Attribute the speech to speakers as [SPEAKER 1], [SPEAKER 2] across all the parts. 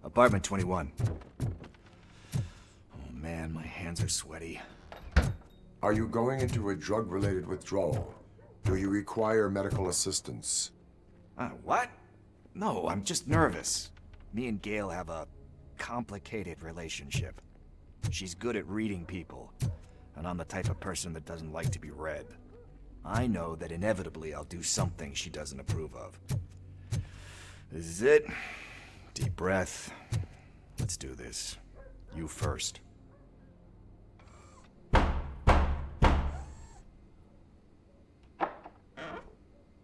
[SPEAKER 1] Apartment 21. Oh man, my hands are sweaty.
[SPEAKER 2] Are you going into a drug-related withdrawal? Do you require medical assistance?
[SPEAKER 1] What? No, I'm just nervous. Me and Gail have a complicated relationship. She's good at reading people, and I'm the type of person that doesn't like to be read. I know that inevitably I'll do something she doesn't approve of. This is it. Deep breath. Let's do this. You first.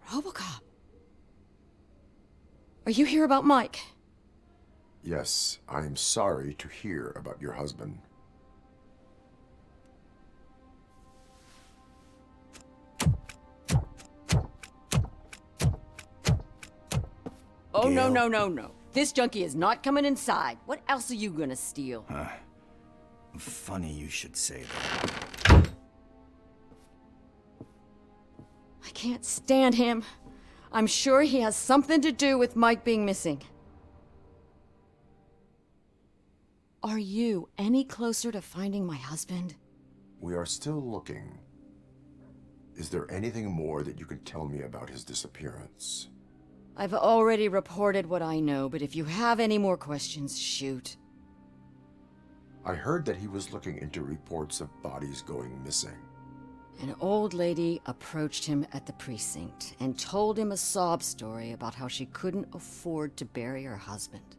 [SPEAKER 3] RoboCop. Are you here about Mike?
[SPEAKER 2] Yes, I am sorry to hear about your husband.
[SPEAKER 3] Oh,
[SPEAKER 1] Gail?
[SPEAKER 3] no. This junkie is not coming inside. What else are you gonna steal?
[SPEAKER 1] Funny you should say that.
[SPEAKER 3] I can't stand him. I'm sure he has something to do with Mike being missing. Are you any closer to finding my husband?
[SPEAKER 2] We are still looking. Is there anything more that you can tell me about his disappearance?
[SPEAKER 3] I've already reported what I know, but if you have any more questions, shoot.
[SPEAKER 2] I heard that he was looking into reports of bodies going missing.
[SPEAKER 3] An old lady approached him at the precinct and told him a sob story about how she couldn't afford to bury her husband.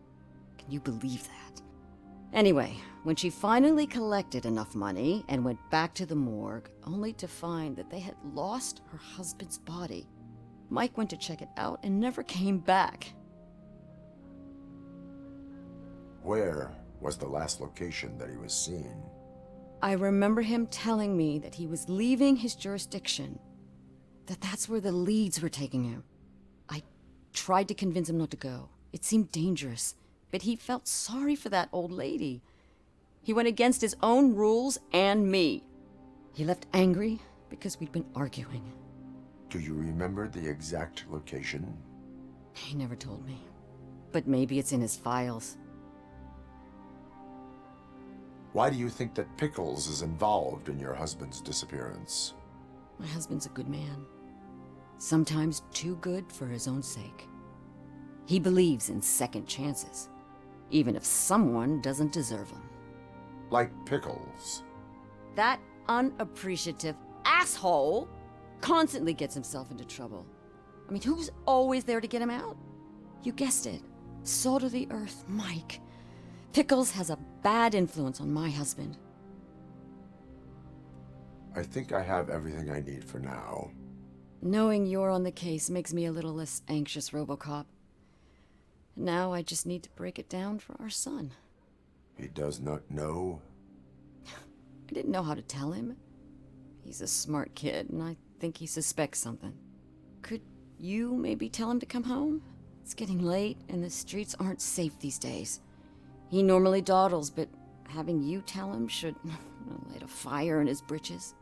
[SPEAKER 3] Can you believe that? Anyway, when she finally collected enough money and went back to the morgue, only to find that they had lost her husband's body, Mike went to check it out and never came back.
[SPEAKER 2] Where was the last location that he was seen?
[SPEAKER 3] I remember him telling me that he was leaving his jurisdiction, that's where the leads were taking him. I tried to convince him not to go. It seemed dangerous, but he felt sorry for that old lady. He went against his own rules and me. He left angry because we'd been arguing.
[SPEAKER 2] Do you remember the exact location?
[SPEAKER 3] He never told me, but maybe it's in his files.
[SPEAKER 2] Why do you think that Pickles is involved in your husband's disappearance?
[SPEAKER 3] My husband's a good man. Sometimes too good for his own sake. He believes in second chances, even if someone doesn't deserve them.
[SPEAKER 2] Like Pickles.
[SPEAKER 3] That unappreciative asshole constantly gets himself into trouble. I mean, who's always there to get him out? You guessed it. Salt of the earth, Mike. Pickles has a bad influence on my husband.
[SPEAKER 2] I think I have everything I need for now.
[SPEAKER 3] Knowing you're on the case makes me a little less anxious, RoboCop. Now I just need to break it down for our son.
[SPEAKER 2] He does not know?
[SPEAKER 3] I didn't know how to tell him. He's a smart kid, and I think he suspects something. Could you maybe tell him to come home? It's getting late, and the streets aren't safe these days. He normally dawdles, but having you tell him should light a fire in his britches.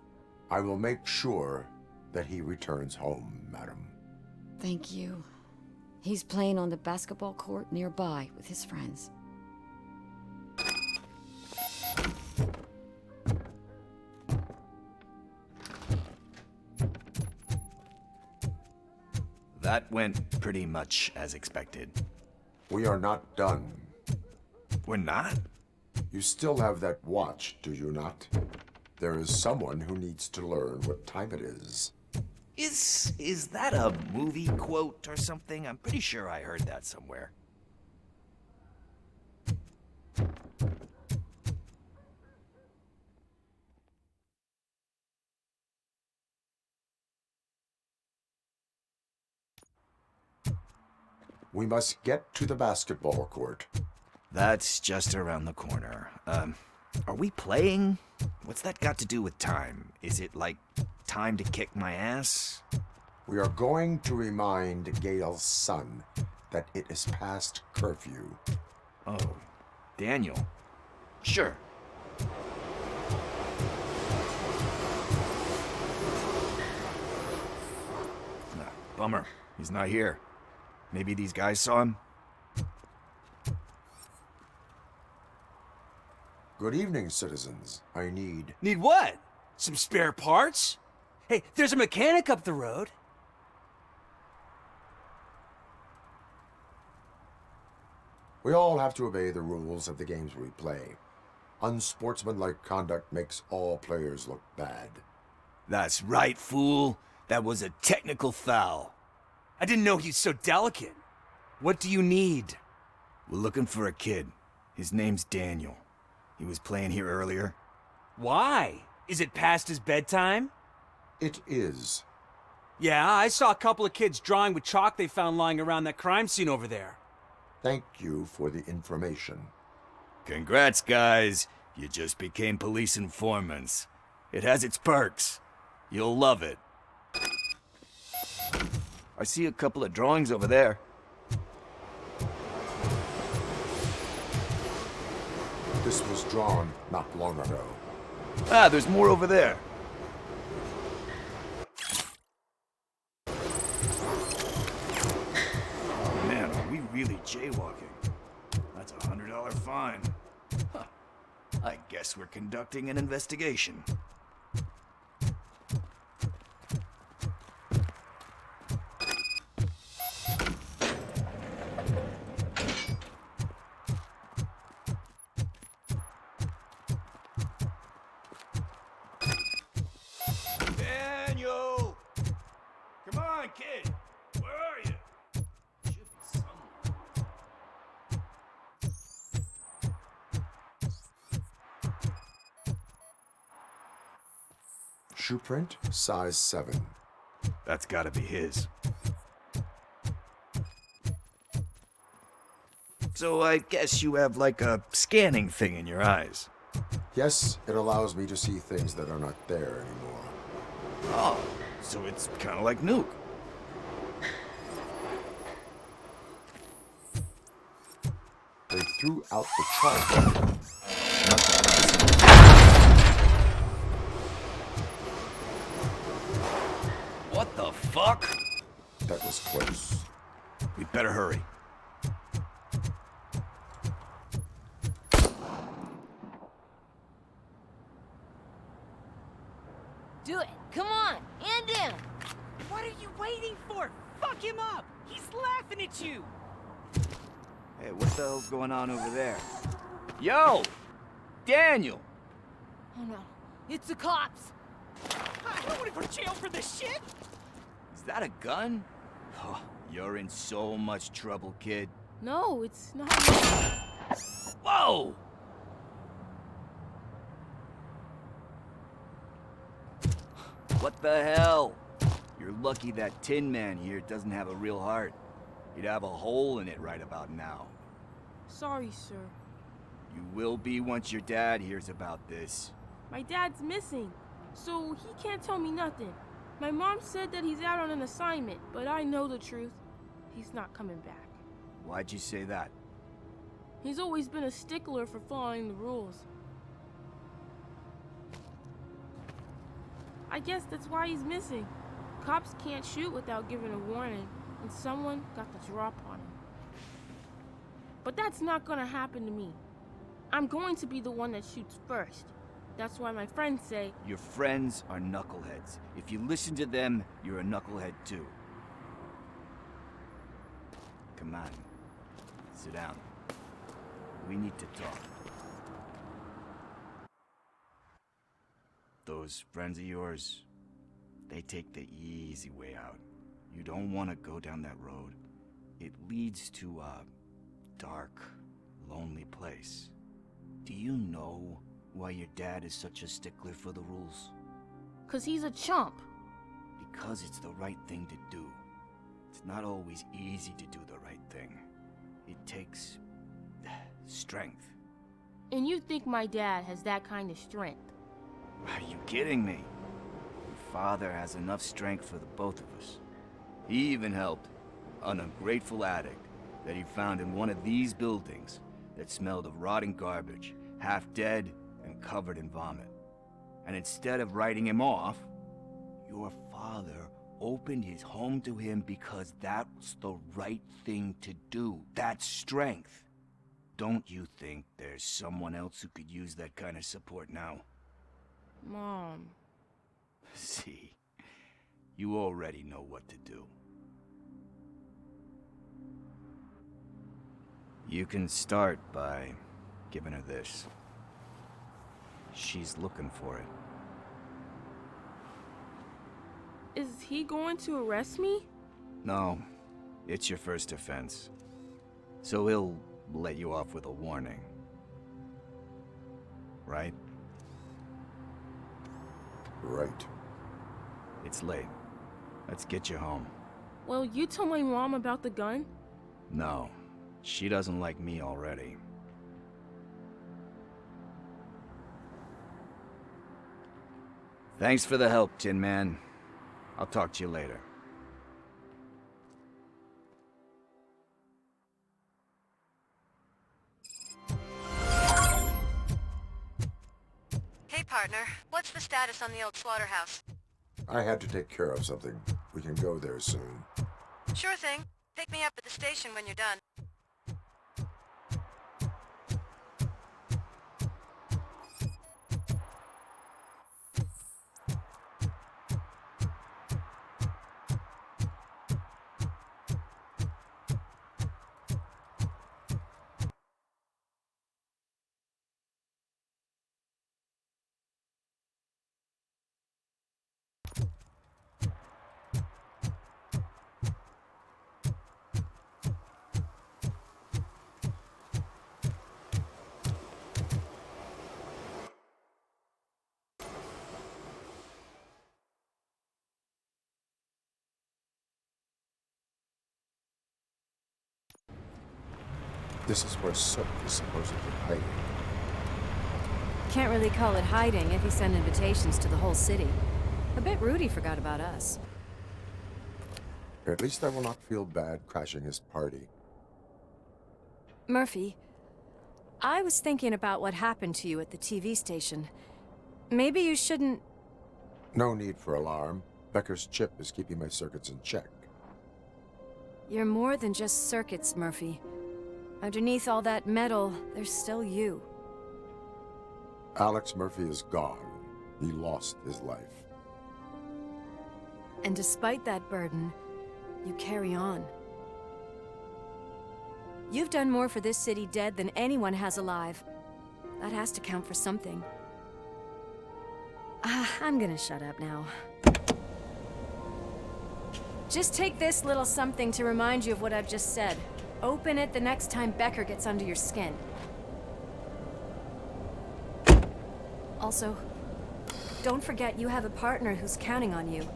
[SPEAKER 2] I will make sure that he returns home, madam.
[SPEAKER 3] Thank you. He's playing on the basketball court nearby with his friends.
[SPEAKER 1] That went pretty much as expected.
[SPEAKER 2] We are not done.
[SPEAKER 1] We're not?
[SPEAKER 2] You still have that watch, do you not? There is someone who needs to learn what time it is.
[SPEAKER 1] Is that a movie quote or something? I'm pretty sure I heard that somewhere.
[SPEAKER 2] We must get to the basketball court.
[SPEAKER 1] That's just around the corner. Are we playing? What's that got to do with time? Is it like time to kick my ass?
[SPEAKER 2] We are going to remind Gail's son that it is past curfew.
[SPEAKER 1] Oh, Daniel. Sure. Bummer. He's not here. Maybe these guys saw him?
[SPEAKER 2] Good evening, citizens. I need...
[SPEAKER 4] Need what? Some spare parts? Hey, there's a mechanic up the road.
[SPEAKER 2] We all have to obey the rules of the games we play. Unsportsmanlike conduct makes all players look bad.
[SPEAKER 1] That's right, fool. That was a technical foul.
[SPEAKER 4] I didn't know he's so delicate. What do you need?
[SPEAKER 1] We're looking for a kid. His name's Daniel. He was playing here earlier.
[SPEAKER 4] Why? Is it past his bedtime?
[SPEAKER 2] It is.
[SPEAKER 4] Yeah, I saw a couple of kids drawing with chalk they found lying around that crime scene over there.
[SPEAKER 2] Thank you for the information.
[SPEAKER 1] Congrats, guys. You just became police informants. It has its perks. You'll love it. I see a couple of drawings over there.
[SPEAKER 2] This was drawn not long ago.
[SPEAKER 1] Ah, there's more over there. Oh man, are we really jaywalking? That's a $100 fine. Huh. I guess we're conducting an investigation. Daniel! Come on, kid! Where are you? Should be somewhere.
[SPEAKER 2] Shoe print, size 7.
[SPEAKER 1] That's gotta be his. So I guess you have like a scanning thing in your eyes.
[SPEAKER 2] Yes, it allows me to see things that are not there anymore.
[SPEAKER 1] Oh, so it's kind of like Nuke.
[SPEAKER 2] They threw out the chart.
[SPEAKER 1] What the fuck?
[SPEAKER 2] That was close.
[SPEAKER 1] We better hurry.
[SPEAKER 5] Do it. Come on. And down.
[SPEAKER 4] What are you waiting for? Fuck him up! He's laughing at you!
[SPEAKER 1] Hey, what the hell's going on over there? Yo! Daniel!
[SPEAKER 5] Oh no. It's the cops.
[SPEAKER 4] I don't want to go to jail for this shit!
[SPEAKER 1] Is that a gun? Oh, you're in so much trouble, kid.
[SPEAKER 5] No, it's not.
[SPEAKER 1] Whoa! What the hell? You're lucky that Tin Man here doesn't have a real heart. He'd have a hole in it right about now.
[SPEAKER 6] Sorry, sir.
[SPEAKER 1] You will be once your dad hears about this.
[SPEAKER 6] My dad's missing, so he can't tell me nothing. My mom said that he's out on an assignment, but I know the truth. He's not coming back.
[SPEAKER 1] Why'd you say that?
[SPEAKER 6] He's always been a stickler for following the rules. I guess that's why he's missing. Cops can't shoot without giving a warning, and someone got the drop on him. But that's not gonna happen to me. I'm going to be the one that shoots first. That's why my friends say,
[SPEAKER 1] Your friends are knuckleheads. If you listen to them, you're a knucklehead too. Come on. Sit down. We need to talk. Those friends of yours, they take the easy way out. You don't want to go down that road. It leads to a dark, lonely place. Do you know why your dad is such a stickler for the rules?
[SPEAKER 6] 'cause he's a chump.
[SPEAKER 1] Because it's the right thing to do. It's not always easy to do the right thing. It takes strength.
[SPEAKER 6] And you think my dad has that kind of strength?
[SPEAKER 1] Are you kidding me? Your father has enough strength for the both of us. He even helped an ungrateful addict that he found in one of these buildings that smelled of rotting garbage, half dead and covered in vomit. And instead of writing him off, your father opened his home to him because that was the right thing to do. That's strength. Don't you think there's someone else who could use that kind of support now?
[SPEAKER 6] Mom.
[SPEAKER 1] See, you already know what to do. You can start by giving her this. She's looking for it.
[SPEAKER 6] Is he going to arrest me?
[SPEAKER 1] No, it's your first offense. So he'll let you off with a warning. Right?
[SPEAKER 2] Right.
[SPEAKER 1] It's late. Let's get you home.
[SPEAKER 6] Well, you told my mom about the gun?
[SPEAKER 1] No, she doesn't like me already. Thanks for the help, Tin Man. I'll talk to you later.
[SPEAKER 7] Hey, partner. What's the status on the old slaughterhouse?
[SPEAKER 2] I had to take care of something. We can go there soon.
[SPEAKER 7] Sure thing. Pick me up at the station when you're done.
[SPEAKER 2] This is where Soot is supposedly hiding.
[SPEAKER 8] Can't really call it hiding if he sent invitations to the whole city. A bit rude he forgot about us.
[SPEAKER 2] At least I will not feel bad crashing his party.
[SPEAKER 8] Murphy, I was thinking about what happened to you at the TV station. Maybe you shouldn't...
[SPEAKER 2] No need for alarm. Becker's chip is keeping my circuits in check.
[SPEAKER 8] You're more than just circuits, Murphy. Underneath all that metal, there's still you.
[SPEAKER 2] Alex Murphy is gone. He lost his life.
[SPEAKER 8] And despite that burden, you carry on. You've done more for this city dead than anyone has alive. That has to count for something. I'm gonna shut up now. Just take this little something to remind you of what I've just said. Open it the next time Becker gets under your skin. Also, don't forget you have a partner who's counting on you.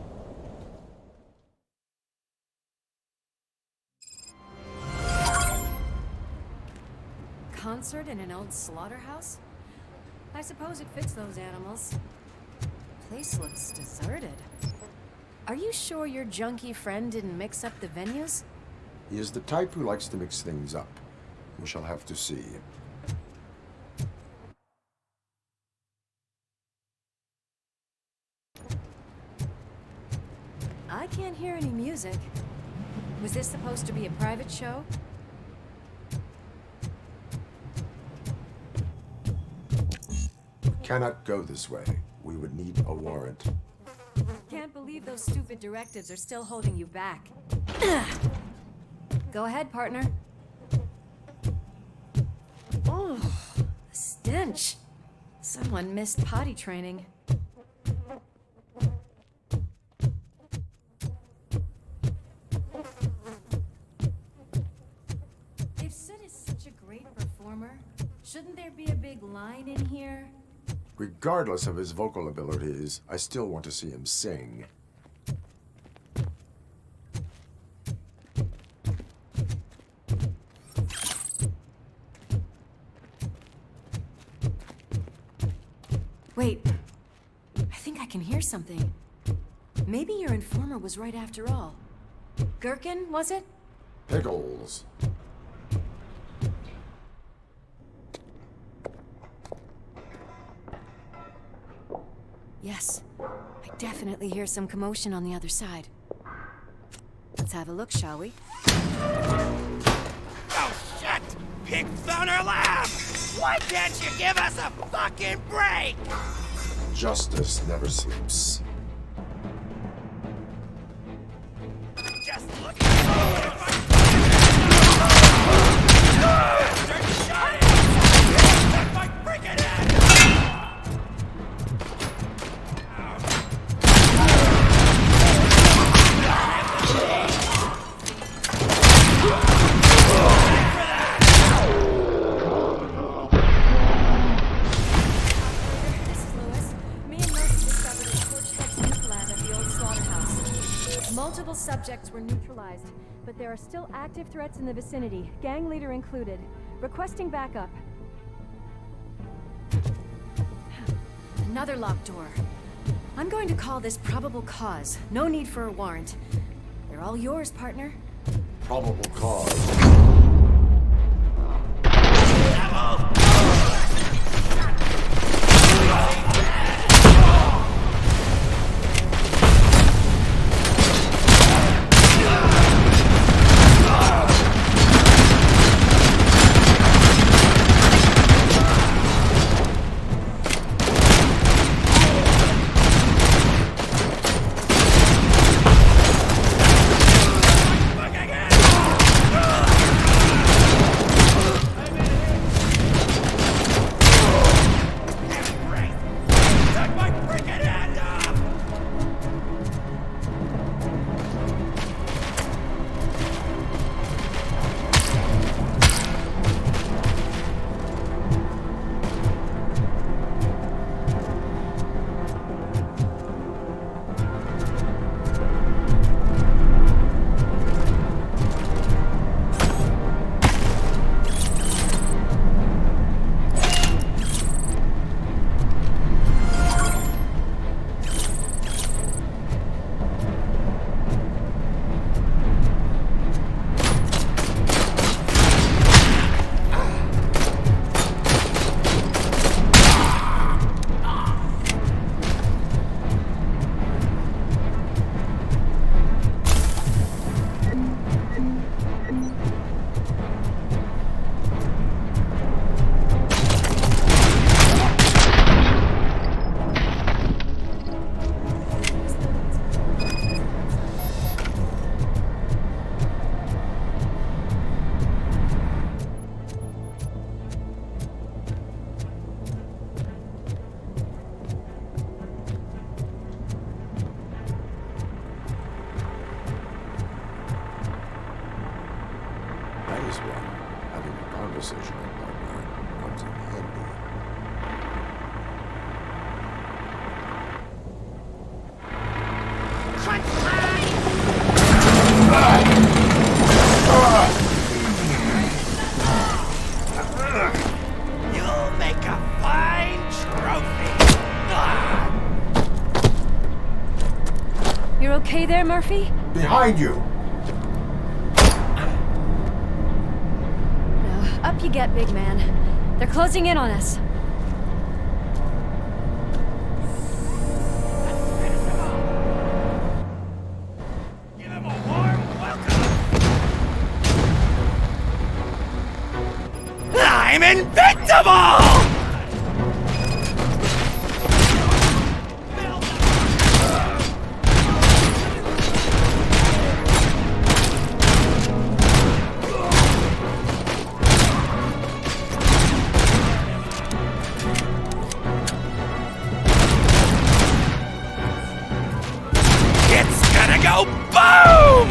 [SPEAKER 8] Concert in an old slaughterhouse? I suppose it fits those animals. Place looks deserted. Are you sure your junkie friend didn't mix up the venues?
[SPEAKER 2] He is the type who likes to mix things up. We shall have to see.
[SPEAKER 8] I can't hear any music. Was this supposed to be a private show?
[SPEAKER 2] Cannot go this way. We would need a warrant.
[SPEAKER 8] Can't believe those stupid directives are still holding you back. Go ahead, partner. Oh, the stench. Someone missed potty training. If Sid is such a great performer, shouldn't there be a big line in here?
[SPEAKER 2] Regardless of his vocal abilities, I still want to see him sing.
[SPEAKER 8] Wait, I think I can hear something. Maybe your informer was right after all. Gherkin, was it?
[SPEAKER 2] Pickles.
[SPEAKER 8] Yes, I definitely hear some commotion on the other side. Let's have a look, shall we?
[SPEAKER 1] Oh, shit! pig found her lab! Why can't you give us a fucking break?
[SPEAKER 2] Justice never sleeps.
[SPEAKER 1] Just look
[SPEAKER 8] Multiple subjects were neutralized, but there are still active threats in the vicinity, gang leader included. Requesting backup. Another locked door. I'm going to call this probable cause. No need for a warrant. They're all yours, partner.
[SPEAKER 2] Probable cause. That is why having a conversation in my mind comes in handy.
[SPEAKER 1] You'll make a fine trophy!
[SPEAKER 8] You're okay there, Murphy?
[SPEAKER 2] Behind you!
[SPEAKER 8] Up you get, big man. They're closing in on us.
[SPEAKER 1] Give him a warm welcome! I'm invincible! Go boom!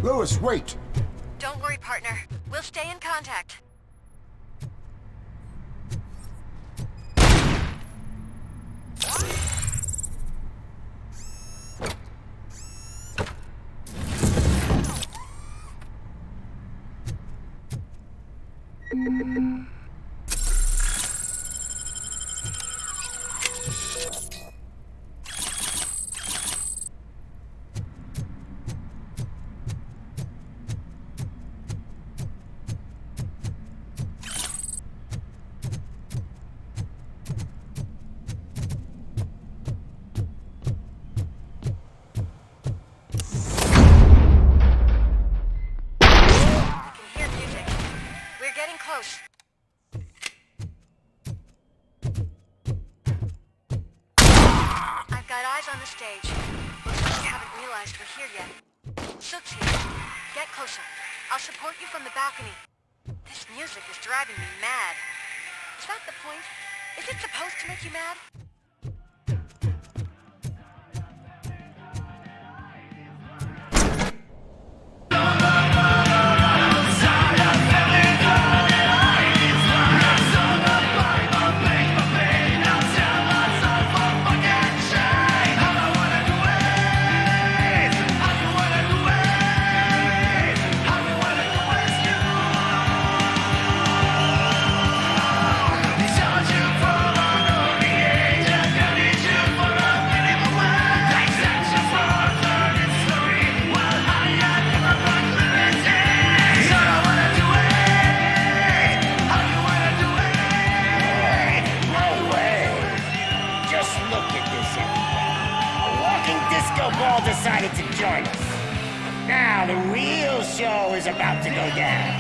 [SPEAKER 2] Lewis, wait!
[SPEAKER 7] Don't worry, partner. We'll stay in contact. Close. I've got eyes on the stage. Looks like you haven't realized we're here yet. Soot's here. Get closer. I'll support you from the balcony. This music is driving me mad. Is that the point? Is it supposed to make you mad?
[SPEAKER 9] Decided to join us. Now the real show is about to go down.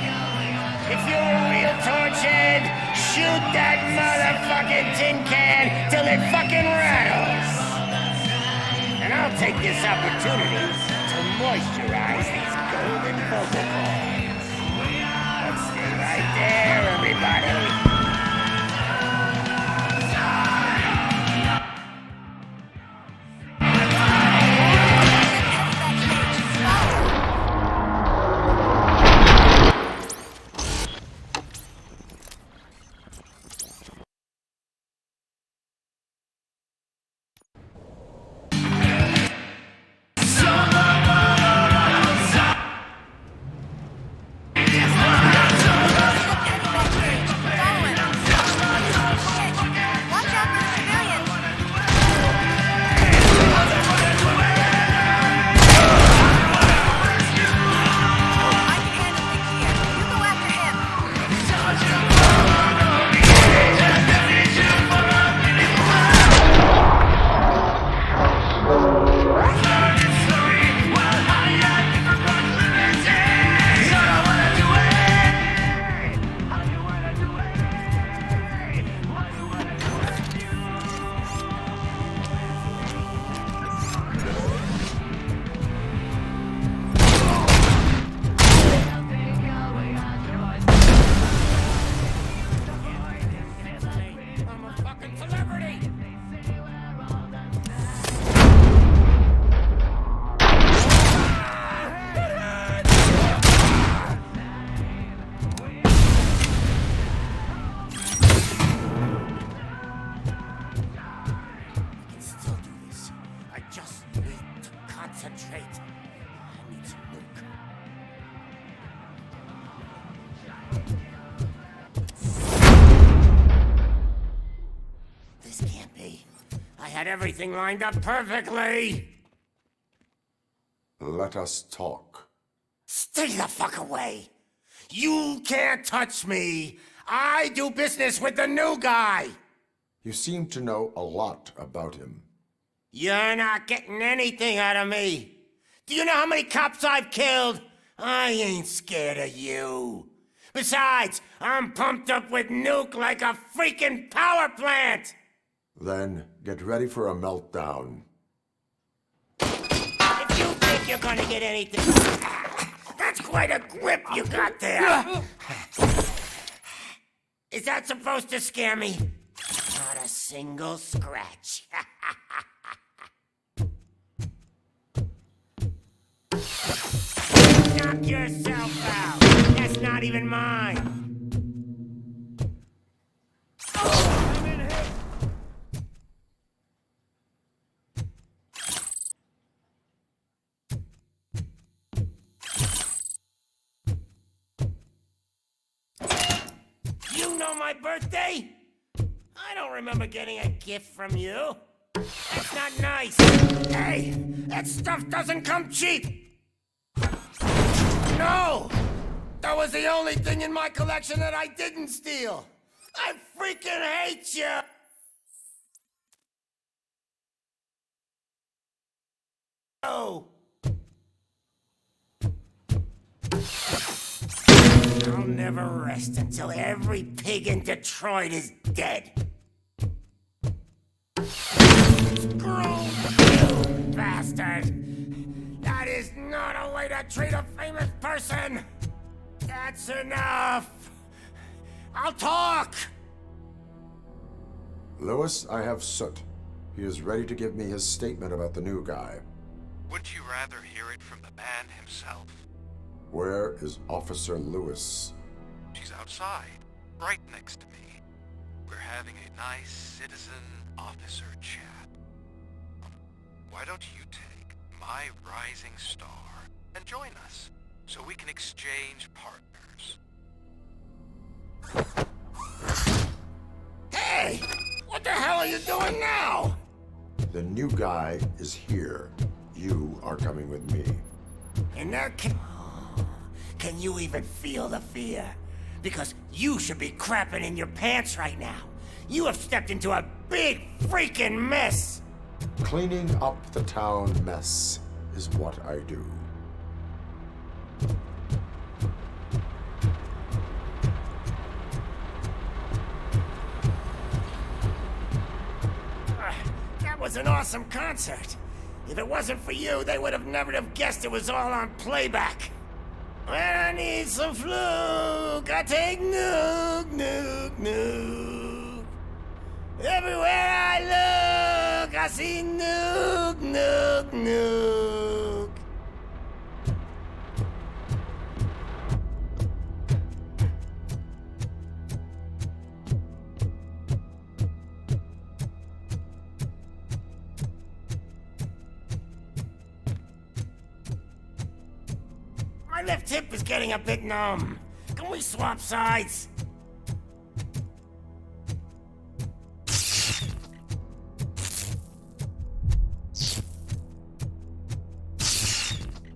[SPEAKER 9] If you're a real torchhead, shoot that motherfucking tin can till it fucking rattles. And I'll take this opportunity to moisturize these golden vocal cords. Let's stay right there, everybody. Had everything lined up perfectly.
[SPEAKER 2] Let us talk.
[SPEAKER 9] Stay the fuck away. You can't touch me. I do business with the new guy.
[SPEAKER 2] You seem to know a lot about him.
[SPEAKER 9] You're not getting anything out of me. Do you know how many cops I've killed? I ain't scared of you. Besides, I'm pumped up with nuke like a freaking power plant.
[SPEAKER 2] Then get ready for a meltdown.
[SPEAKER 9] If you think you're gonna get anything... That's quite a grip you got there. Is that supposed to scare me? Not a single scratch. Knock yourself out. That's not even mine. I'm in hit. You know my birthday? I don't remember getting a gift from you. That's not nice. Hey, that stuff doesn't come cheap. No! That was the only thing in my collection that I didn't steal. I freaking hate you! Oh! I'll never rest until every pig in Detroit is dead. Screw you, bastard! That is not a way to treat a famous person! That's enough! I'll talk!
[SPEAKER 2] Lewis, I have Soot. He is ready to give me his statement about the new guy.
[SPEAKER 10] Wouldn't you rather hear it from the man himself?
[SPEAKER 2] Where is Officer Lewis?
[SPEAKER 10] She's outside, right next to me. We're having a nice citizen-officer chat. Why don't you take my rising star and join us, so we can exchange partners?
[SPEAKER 9] Hey! What the hell are you doing now?
[SPEAKER 2] The new guy is here. You are coming with me.
[SPEAKER 9] And there can you even feel the fear? Because you should be crapping in your pants right now. You have stepped into a big freaking mess.
[SPEAKER 2] Cleaning up the town mess is what I do.
[SPEAKER 9] That was an awesome concert. If it wasn't for you, they would have never have guessed it was all on playback. When I need some fluke, I take nuke, nuke, nuke. Everywhere I look, I see nuke, nuke, nuke. My left hip is getting a bit numb. Can we swap sides?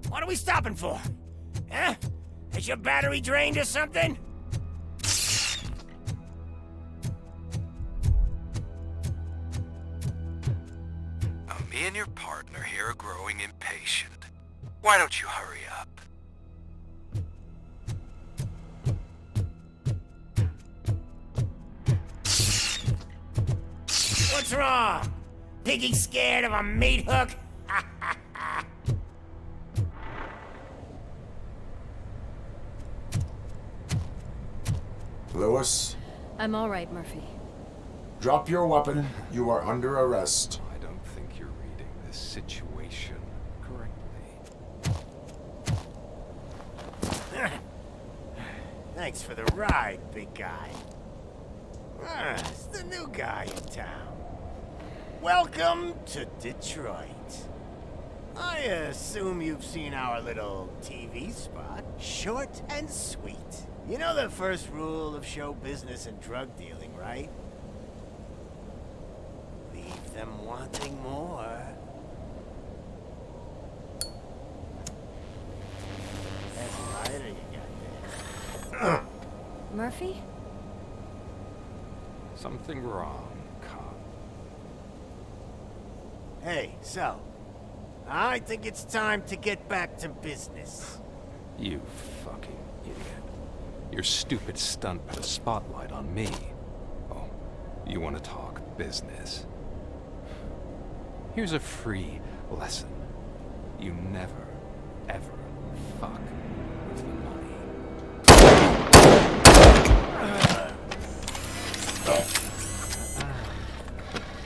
[SPEAKER 9] What are we stopping for? Huh? Is your battery drained or something?
[SPEAKER 10] Now, me and your partner here are growing impatient. Why don't you hurry up?
[SPEAKER 9] What's wrong? Piggy scared of a meat hook?
[SPEAKER 2] Lewis,
[SPEAKER 8] I'm all right, Murphy.
[SPEAKER 2] drop your weapon. You are under arrest.
[SPEAKER 11] I don't think you're reading this situation correctly.
[SPEAKER 9] Thanks for the ride, big guy. It's the new guy in town. Welcome to Detroit. I assume you've seen our little TV spot. Short and sweet. You know the first rule of show business and drug dealing, right? Leave them wanting more. That's a lighter you got there.
[SPEAKER 8] Murphy?
[SPEAKER 11] Something wrong, cop.
[SPEAKER 9] Hey, so, I think it's time to get back to business.
[SPEAKER 11] You fucking idiot. Your stupid stunt put a spotlight on me. Oh, you want to talk business? Here's a free lesson. You never, ever fuck with the money.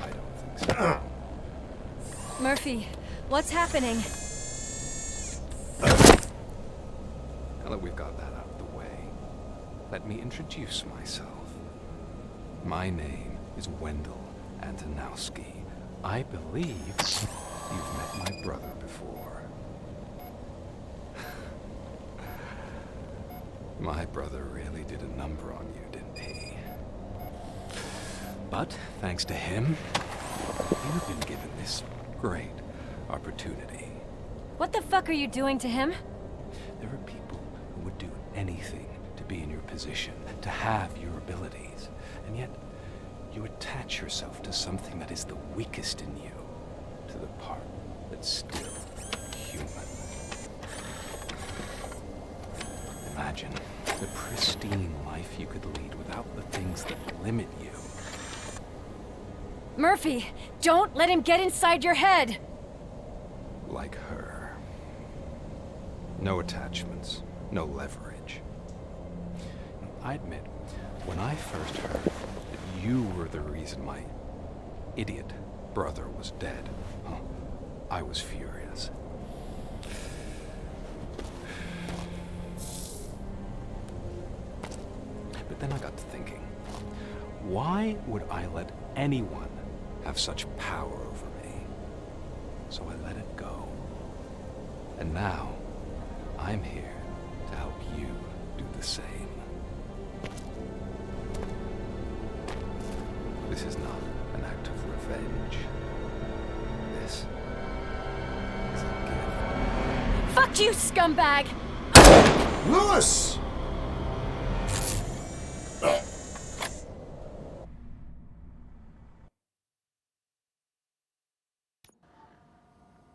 [SPEAKER 11] I don't think so.
[SPEAKER 8] Murphy, what's happening?
[SPEAKER 11] got that out of the way, let me introduce myself. My name is Wendell Antonowski. I believe you've met my brother before. My brother really did a number on you, didn't he? But thanks to him, you've been given this great opportunity.
[SPEAKER 8] What the fuck are you doing to him?
[SPEAKER 11] There are people who would do anything to be in your position, to have your abilities, and yet you attach yourself to something that is the weakest in you, to the part that's still human. Imagine the pristine life you could lead without the things that limit you.
[SPEAKER 8] Murphy, don't let him get inside your head!
[SPEAKER 11] Like her. No attachments, no leverage. I admit, when I first heard that you were the reason my idiot brother was dead, I was furious. But then I got to thinking, why would I let anyone have such power over me? So I let it go. And now, I'm here to help you do the same. This is not an act of revenge. This is a gift.
[SPEAKER 8] Fuck you, scumbag!
[SPEAKER 2] Lewis!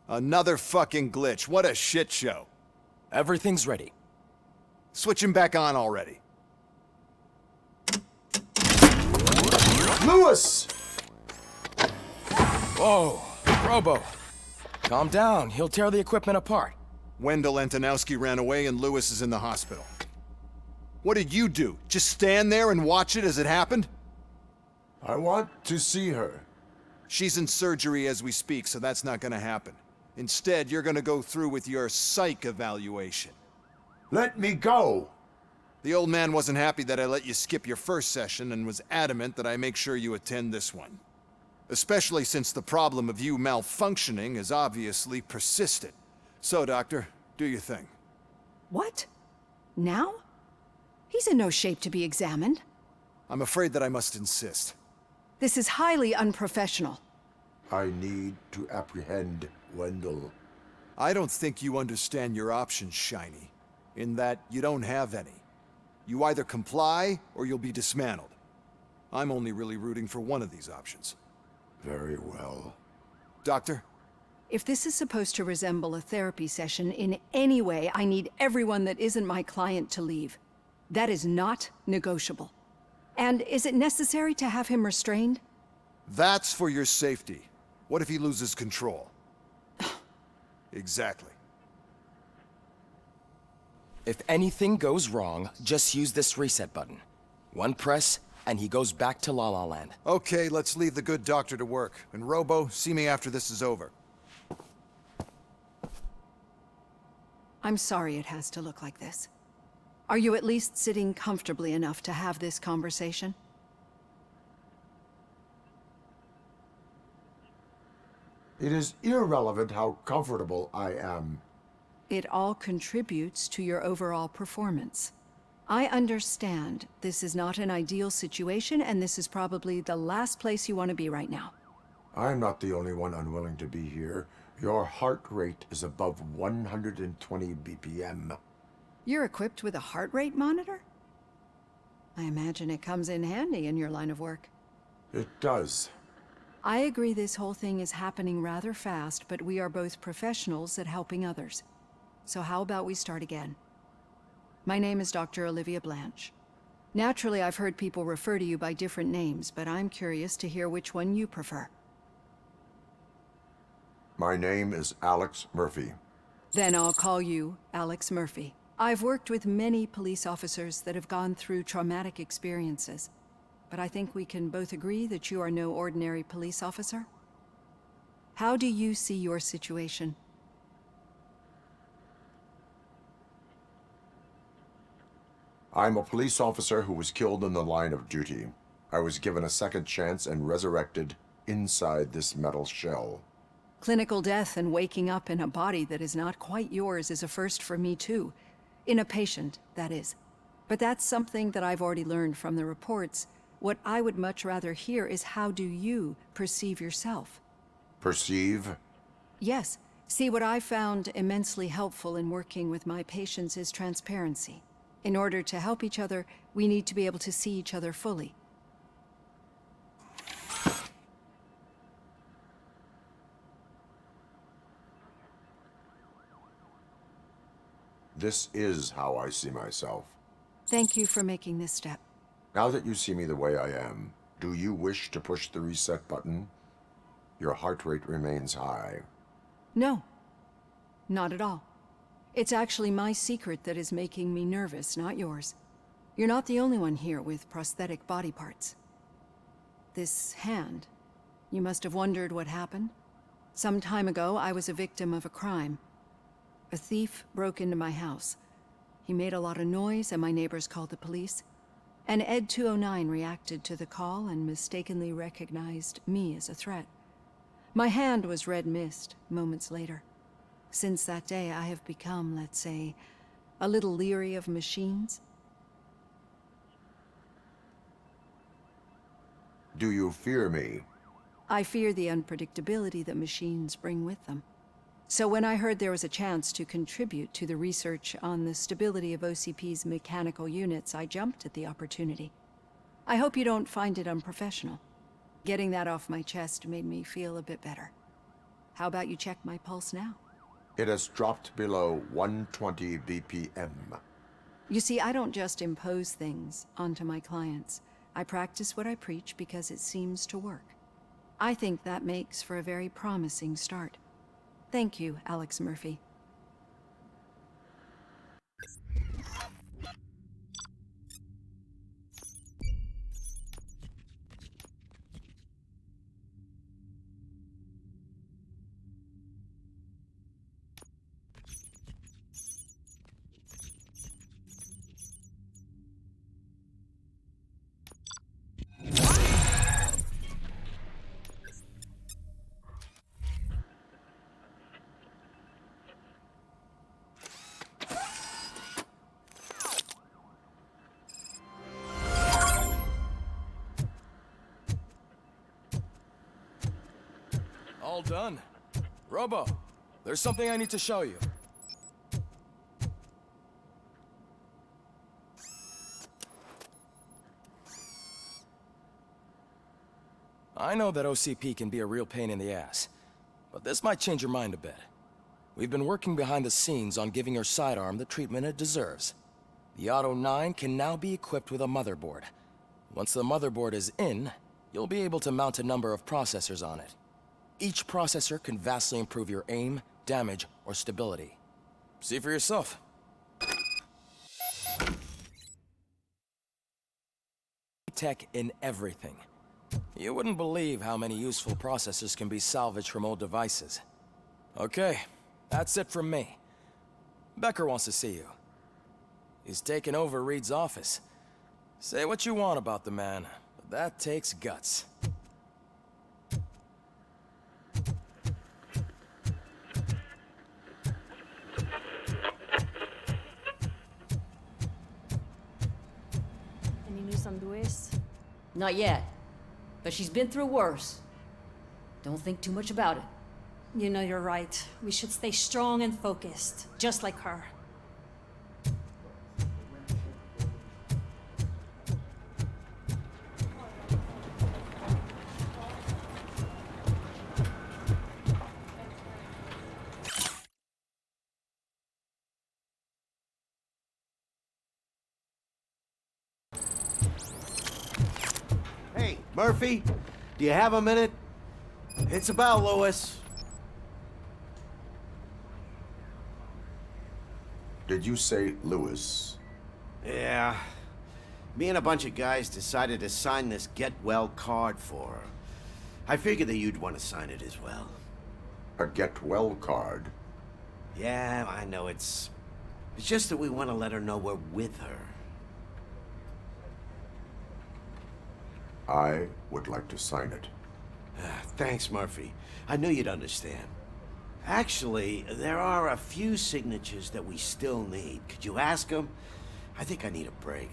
[SPEAKER 1] Another fucking glitch. What a shit show.
[SPEAKER 12] Everything's ready.
[SPEAKER 1] Switch him back on already.
[SPEAKER 2] Lewis!
[SPEAKER 12] Whoa, Robo. Calm down, he'll tear the equipment apart.
[SPEAKER 1] Wendell Antonowski ran away and Lewis is in the hospital. What did you do? Just stand there and watch it as it happened?
[SPEAKER 2] I want to see her.
[SPEAKER 1] She's in surgery as we speak, so that's not gonna happen. Instead, you're gonna go through with your psych evaluation.
[SPEAKER 2] Let me go!
[SPEAKER 1] The old man wasn't happy that I let you skip your first session and was adamant that I make sure you attend this one. Especially since the problem of you malfunctioning is obviously persistent. So, Doctor, do your thing.
[SPEAKER 13] What? Now? He's in no shape to be examined.
[SPEAKER 1] I'm afraid that I must insist.
[SPEAKER 13] This is highly unprofessional.
[SPEAKER 2] I need to apprehend Wendell.
[SPEAKER 1] I don't think you understand your options, Shiny. In that you don't have any. You either comply, or you'll be dismantled. I'm only really rooting for one of these options.
[SPEAKER 2] Very well.
[SPEAKER 1] Doctor?
[SPEAKER 13] If this is supposed to resemble a therapy session in any way, I need everyone that isn't my client to leave. That is not negotiable. And is it necessary to have him restrained?
[SPEAKER 1] That's for your safety. What if he loses control? Exactly.
[SPEAKER 12] If anything goes wrong, just use this reset button. One press, and he goes back to La La Land.
[SPEAKER 1] Okay, let's leave the good doctor to work. And Robo, see me after this is over.
[SPEAKER 13] I'm sorry it has to look like this. Are you at least sitting comfortably enough to have this conversation?
[SPEAKER 2] It is irrelevant how comfortable I am.
[SPEAKER 13] It all contributes to your overall performance. I understand this is not an ideal situation, and this is probably the last place you want to be right now.
[SPEAKER 2] I'm not the only one unwilling to be here. Your heart rate is above 120 BPM.
[SPEAKER 13] You're equipped with a heart rate monitor? I imagine it comes in handy in your line of work.
[SPEAKER 2] It does.
[SPEAKER 13] I agree this whole thing is happening rather fast, but we are both professionals at helping others. So how about we start again? My name is Dr. Olivia Blanche. Naturally, I've heard people refer to you by different names, but I'm curious to hear which one you prefer.
[SPEAKER 2] My name is Alex Murphy.
[SPEAKER 13] Then I'll call you Alex Murphy. I've worked with many police officers that have gone through traumatic experiences, but I think we can both agree that you are no ordinary police officer. How do you see your situation?
[SPEAKER 2] I'm a police officer who was killed in the line of duty. I was given a second chance and resurrected inside this metal shell.
[SPEAKER 13] Clinical death and waking up in a body that is not quite yours is a first for me too. In a patient, that is. But that's something that I've already learned from the reports. What I would much rather hear is how do you perceive yourself?
[SPEAKER 2] Perceive?
[SPEAKER 13] Yes. See, what I found immensely helpful in working with my patients is transparency. In order to help each other, we need to be able to see each other fully.
[SPEAKER 2] This is how I see myself.
[SPEAKER 13] Thank you for making this step.
[SPEAKER 2] Now that you see me the way I am, do you wish to push the reset button? Your heart rate remains high.
[SPEAKER 13] No. Not at all. It's actually my secret that is making me nervous, not yours. You're not the only one here with prosthetic body parts. This hand, you must have wondered what happened. Some time ago, I was a victim of a crime. A thief broke into my house. He made a lot of noise and my neighbors called the police. And Ed 209 reacted to the call and mistakenly recognized me as a threat. My hand was red mist moments later. Since that day, I have become, let's say, a little leery of machines.
[SPEAKER 2] Do you fear me?
[SPEAKER 13] I fear the unpredictability that machines bring with them. So when I heard there was a chance to contribute to the research on the stability of OCP's mechanical units, I jumped at the opportunity. I hope you don't find it unprofessional. Getting that off my chest made me feel a bit better. How about you check my pulse now?
[SPEAKER 2] It has dropped below 120 BPM.
[SPEAKER 13] You see, I don't just impose things onto my clients. I practice what I preach because it seems to work. I think that makes for a very promising start. Thank you, Alex Murphy.
[SPEAKER 12] All done. Robo, there's something I need to show you. I know that OCP can be a real pain in the ass, but this might change your mind a bit. We've been working behind the scenes on giving your sidearm the treatment it deserves. The Auto 9 can now be equipped with a motherboard. Once the motherboard is in, you'll be able to mount a number of processors on it. Each processor can vastly improve your aim, damage, or stability. See for yourself. Tech in everything. You wouldn't believe how many useful processors can be salvaged from old devices. Okay, that's it from me. Becker wants to see you. He's taken over Reed's office. Say what you want about the man, but that takes guts.
[SPEAKER 3] Any news on Luis? Not yet. But she's been through worse. Don't think too much about it.
[SPEAKER 14] You know you're right. We should stay strong and focused, just like her.
[SPEAKER 15] Hey, Murphy, do you have a minute? It's about Lewis.
[SPEAKER 2] Did you say Lewis?
[SPEAKER 15] Yeah. Me and a bunch of guys decided to sign this get well card for her. I figured that you'd want to sign it as well.
[SPEAKER 2] A get well card?
[SPEAKER 15] Yeah, I know it's just that we want to let her know we're with her.
[SPEAKER 2] I would like to sign it.
[SPEAKER 15] Thanks, Murphy. I knew you'd understand. Actually, there are a few signatures that we still need. Could you ask him? I think I need a break.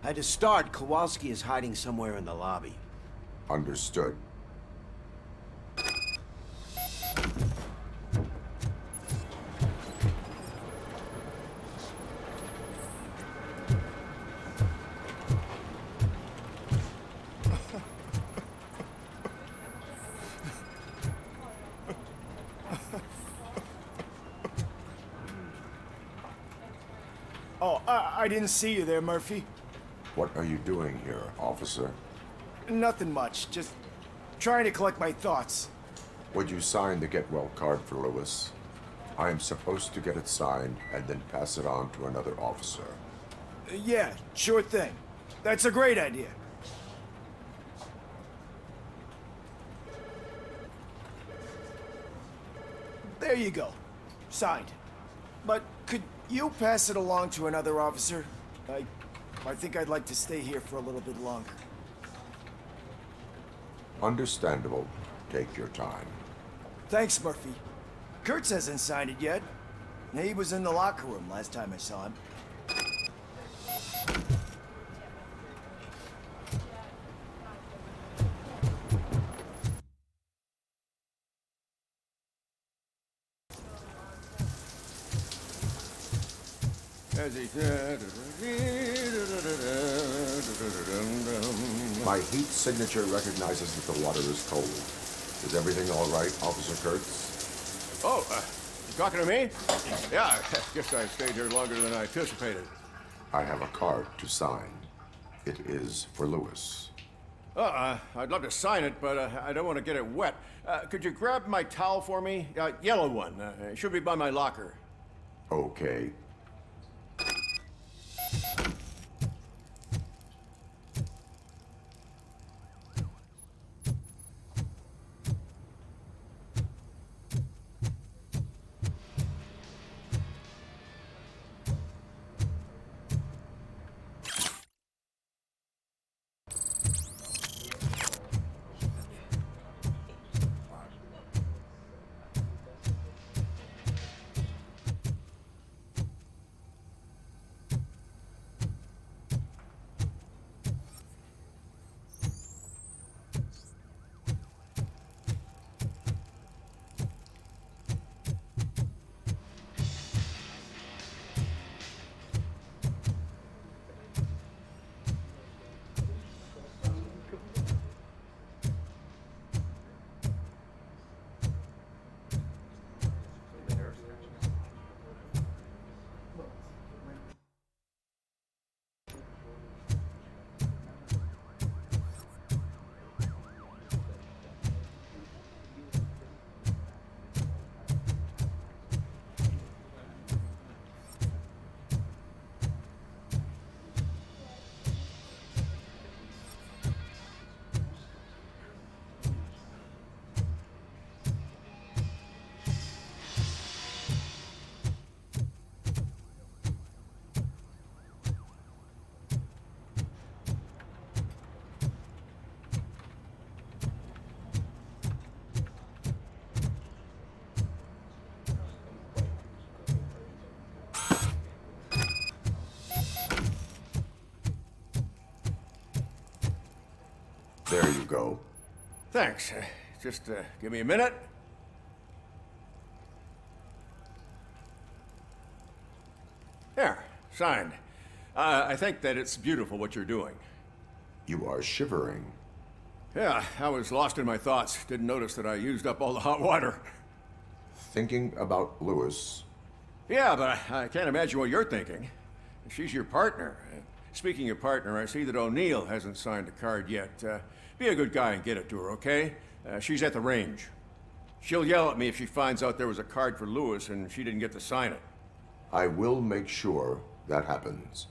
[SPEAKER 15] To start, Kowalski is hiding somewhere in the lobby.
[SPEAKER 2] Understood.
[SPEAKER 16] Oh, I didn't see you there, Murphy.
[SPEAKER 2] What are you doing here, officer?
[SPEAKER 16] Nothing much, just trying to collect my thoughts.
[SPEAKER 2] Would you sign the get well card for Lewis? I am supposed to get it signed and then pass it on to another officer.
[SPEAKER 16] Yeah, sure thing. That's a great idea. There you go. Signed. But could you pass it along to another officer? I think I'd like to stay here for a little bit longer.
[SPEAKER 2] Understandable. Take your time.
[SPEAKER 16] Thanks, Murphy. Kurtz hasn't signed it yet. He was in the locker room last time I saw him.
[SPEAKER 2] My heat signature recognizes that the water is cold. Is everything all right, Officer Kurtz?
[SPEAKER 17] Oh, you talking to me? Yeah, I guess I stayed here longer than I anticipated.
[SPEAKER 2] I have a card to sign. It is for Lewis.
[SPEAKER 17] I'd love to sign it, but I don't want to get it wet. Could you grab my towel for me? Yellow one. It should be by my locker.
[SPEAKER 2] Okay. There you go.
[SPEAKER 17] Thanks. Just give me a minute. There, signed. I think that it's beautiful what you're doing.
[SPEAKER 2] You are shivering.
[SPEAKER 17] Yeah, I was lost in my thoughts. Didn't notice that I used up all the hot water.
[SPEAKER 2] Thinking about Lewis.
[SPEAKER 17] Yeah, but I can't imagine what you're thinking. She's your partner. Speaking of partner, I see that O'Neill hasn't signed a card yet. Be a good guy and get it to her, okay? She's at the range. She'll yell at me if she finds out there was a card for Lewis and she didn't get to sign it.
[SPEAKER 2] I will make sure that happens.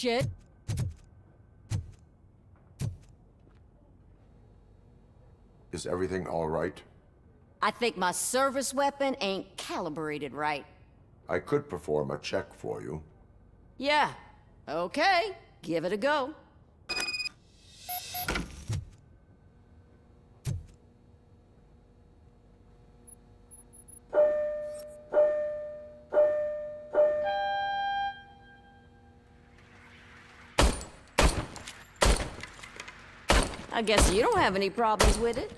[SPEAKER 3] shit.
[SPEAKER 2] Is everything all right?
[SPEAKER 3] I think my service weapon ain't calibrated right.
[SPEAKER 2] I could perform a check for you.
[SPEAKER 3] Yeah. Okay. Give it a go. I guess you don't have any problems with it.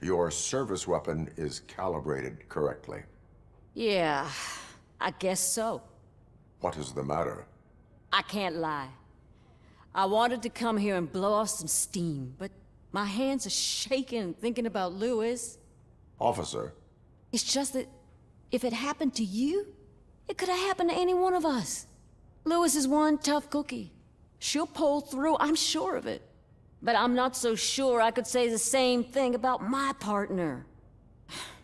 [SPEAKER 2] Your service weapon is calibrated correctly.
[SPEAKER 3] Yeah, I guess so.
[SPEAKER 2] What is the matter?
[SPEAKER 3] I can't lie. I wanted to come here and blow off some steam, but my hands are shaking thinking about Lewis.
[SPEAKER 2] Officer.
[SPEAKER 3] It's just that if it happened to you, it could have happened to any one of us. Lewis is one tough cookie. She'll pull through, I'm sure of it. But I'm not so sure I could say the same thing about my partner.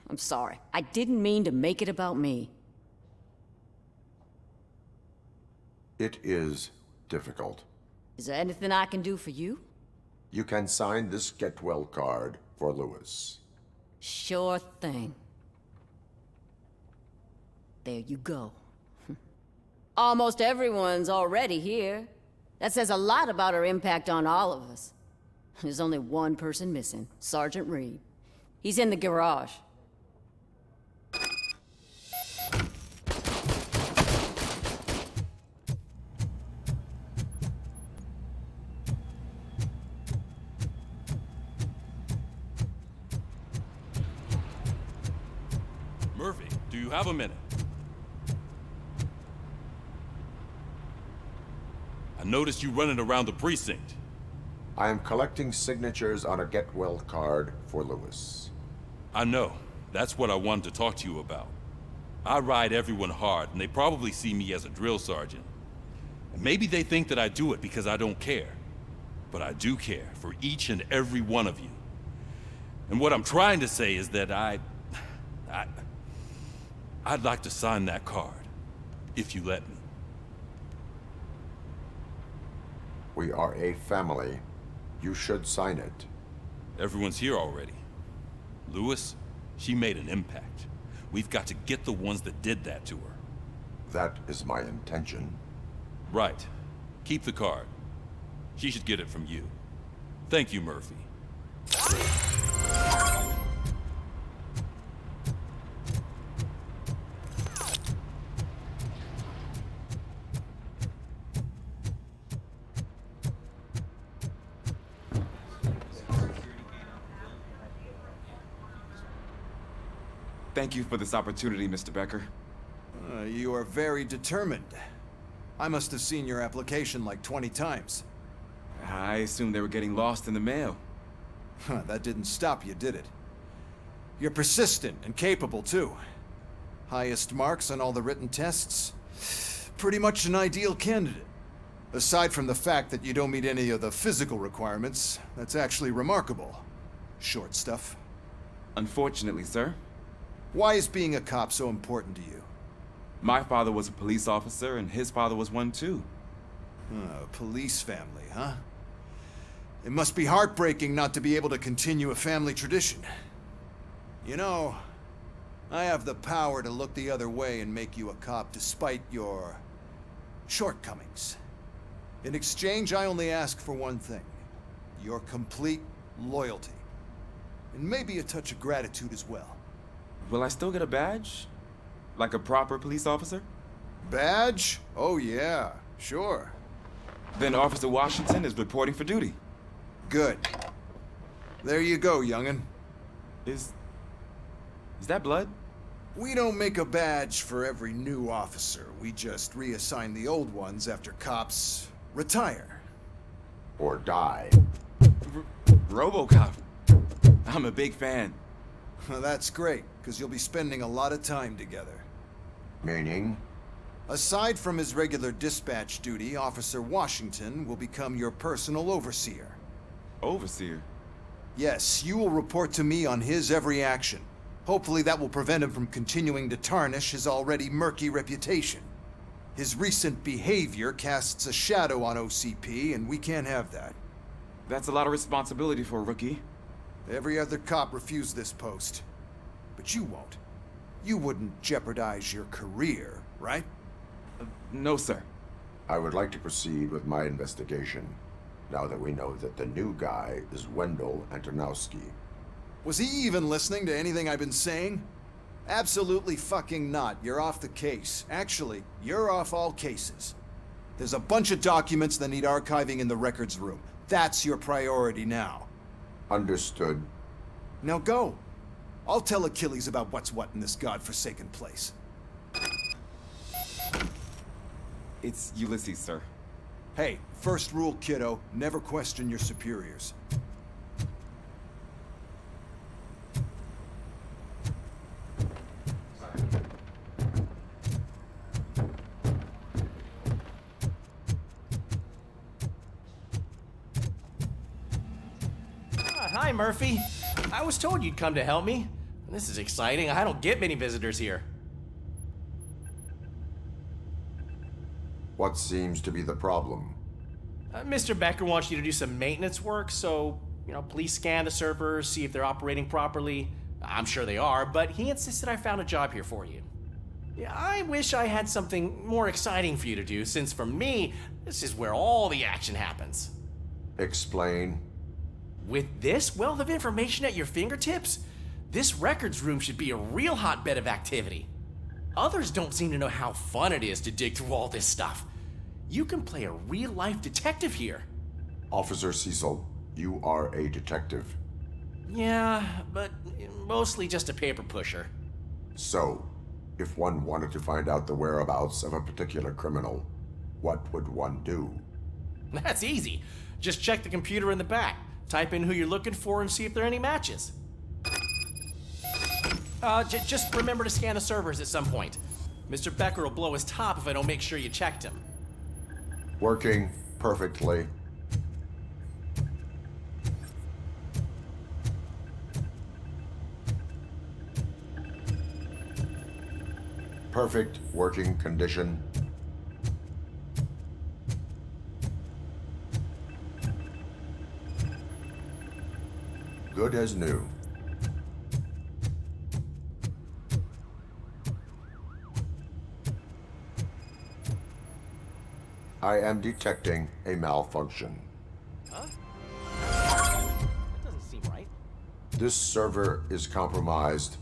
[SPEAKER 3] I'm sorry. I didn't mean to make it about me.
[SPEAKER 2] It is difficult.
[SPEAKER 3] Is there anything I can do for you?
[SPEAKER 2] You can sign this Get Well card for Lewis.
[SPEAKER 3] Sure thing. There you go. Almost everyone's already here. That says a lot about her impact on all of us. There's only one person missing, Sergeant Reed. He's in the garage.
[SPEAKER 18] Murphy, do you have a minute? I noticed you running around the precinct.
[SPEAKER 2] I am collecting signatures on a Get Well card for Lewis.
[SPEAKER 18] I know. That's what I wanted to talk to you about. I ride everyone hard, and they probably see me as a drill sergeant. And maybe they think that I do it because I don't care. But I do care for each and every one of you. And what I'm trying to say is that I'd like to sign that card, if you let me.
[SPEAKER 2] We are a family. You should sign it.
[SPEAKER 18] Everyone's here already. Lewis, she made an impact. We've got to get the ones that did that to her.
[SPEAKER 2] That is my intention.
[SPEAKER 18] Right. Keep the card. She should get it from you. Thank you, Murphy.
[SPEAKER 19] Thank you for this opportunity, Mr. Becker.
[SPEAKER 20] You are very determined. I must have seen your application like 20 times.
[SPEAKER 19] I assumed they were getting lost in the mail.
[SPEAKER 20] That didn't stop you, did it? You're persistent and capable, too. Highest marks on all the written tests. Pretty much an ideal candidate. Aside from the fact that you don't meet any of the physical requirements, that's actually remarkable. Short stuff.
[SPEAKER 19] Unfortunately, sir.
[SPEAKER 20] Why is being a cop so important to you?
[SPEAKER 19] My father was a police officer, and his father was one, too.
[SPEAKER 20] A police family, huh? It must be heartbreaking not to be able to continue a family tradition. You know, I have the power to look the other way and make you a cop despite your shortcomings. In exchange, I only ask for one thing. Your complete loyalty. and maybe a touch of gratitude as well.
[SPEAKER 19] Will I still get a badge? Like a proper police officer?
[SPEAKER 20] Badge? Oh yeah, sure.
[SPEAKER 19] Then Officer Washington is reporting for duty.
[SPEAKER 20] Good. There you go, young'un.
[SPEAKER 19] Is that blood?
[SPEAKER 20] We don't make a badge for every new officer. We just reassign the old ones after cops retire.
[SPEAKER 2] Or die.
[SPEAKER 19] RoboCop. I'm a big fan.
[SPEAKER 20] That's great, because you'll be spending a lot of time together.
[SPEAKER 2] Meaning?
[SPEAKER 20] Aside from his regular dispatch duty, Officer Washington will become your personal overseer.
[SPEAKER 19] Overseer?
[SPEAKER 20] Yes, you will report to me on his every action. Hopefully that will prevent him from continuing to tarnish his already murky reputation. His recent behavior casts a shadow on OCP, and we can't have that.
[SPEAKER 19] That's a lot of responsibility for a rookie.
[SPEAKER 20] Every other cop refused this post. But you won't. You wouldn't jeopardize your career, right?
[SPEAKER 19] No, sir.
[SPEAKER 2] I would like to proceed with my investigation, now that we know that the new guy is Wendell Antonowski.
[SPEAKER 20] Was he even listening to anything I've been saying? Absolutely fucking not. You're off the case. Actually, you're off all cases. There's a bunch of documents that need archiving in the records room. That's your priority now.
[SPEAKER 2] Understood.
[SPEAKER 20] Now go. I'll tell Achilles about what's what in this godforsaken place.
[SPEAKER 19] It's Ulysses, sir.
[SPEAKER 20] Hey, first rule, kiddo, never question your superiors.
[SPEAKER 21] Hi, Murphy. I was told you'd come to help me. This is exciting. I don't get many visitors here.
[SPEAKER 2] What seems to be the problem?
[SPEAKER 21] Mr. Becker wants you to do some maintenance work, so, please scan the servers, see if they're operating properly. I'm sure they are, but he insisted I found a job here for you. Yeah, I wish I had something more exciting for you to do, since for me, this is where all the action happens.
[SPEAKER 2] Explain.
[SPEAKER 21] With this wealth of information at your fingertips, this records room should be a real hotbed of activity. Others don't seem to know how fun it is to dig through all this stuff. You can play a real-life detective here.
[SPEAKER 2] Officer Cecil, you are a detective.
[SPEAKER 21] Yeah, but mostly just a paper pusher.
[SPEAKER 2] So, if one wanted to find out the whereabouts of a particular criminal, what would one do?
[SPEAKER 21] That's easy. Just check the computer in the back. Type in who you're looking for and see if there are any matches. Just remember to scan the servers at some point. Mr. Becker will blow his top if I don't make sure you checked him.
[SPEAKER 2] Working perfectly. Perfect working condition. Good as new. I am detecting a malfunction.
[SPEAKER 21] Huh? That doesn't seem right.
[SPEAKER 2] This server is compromised.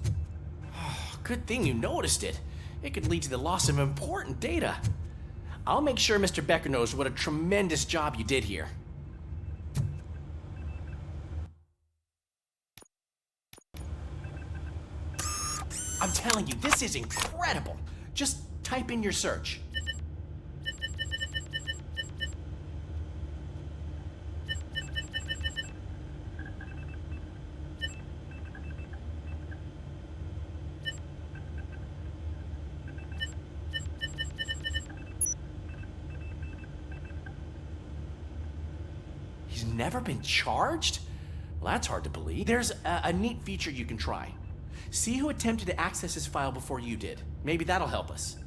[SPEAKER 21] Good thing you noticed it. It could lead to the loss of important data. I'll make sure Mr. Becker knows what a tremendous job you did here. I'm telling you, this is incredible. Just type in your search. He's never been charged? Well, that's hard to believe. There's a neat feature you can try. See who attempted to access his file before you did. Maybe that'll help us.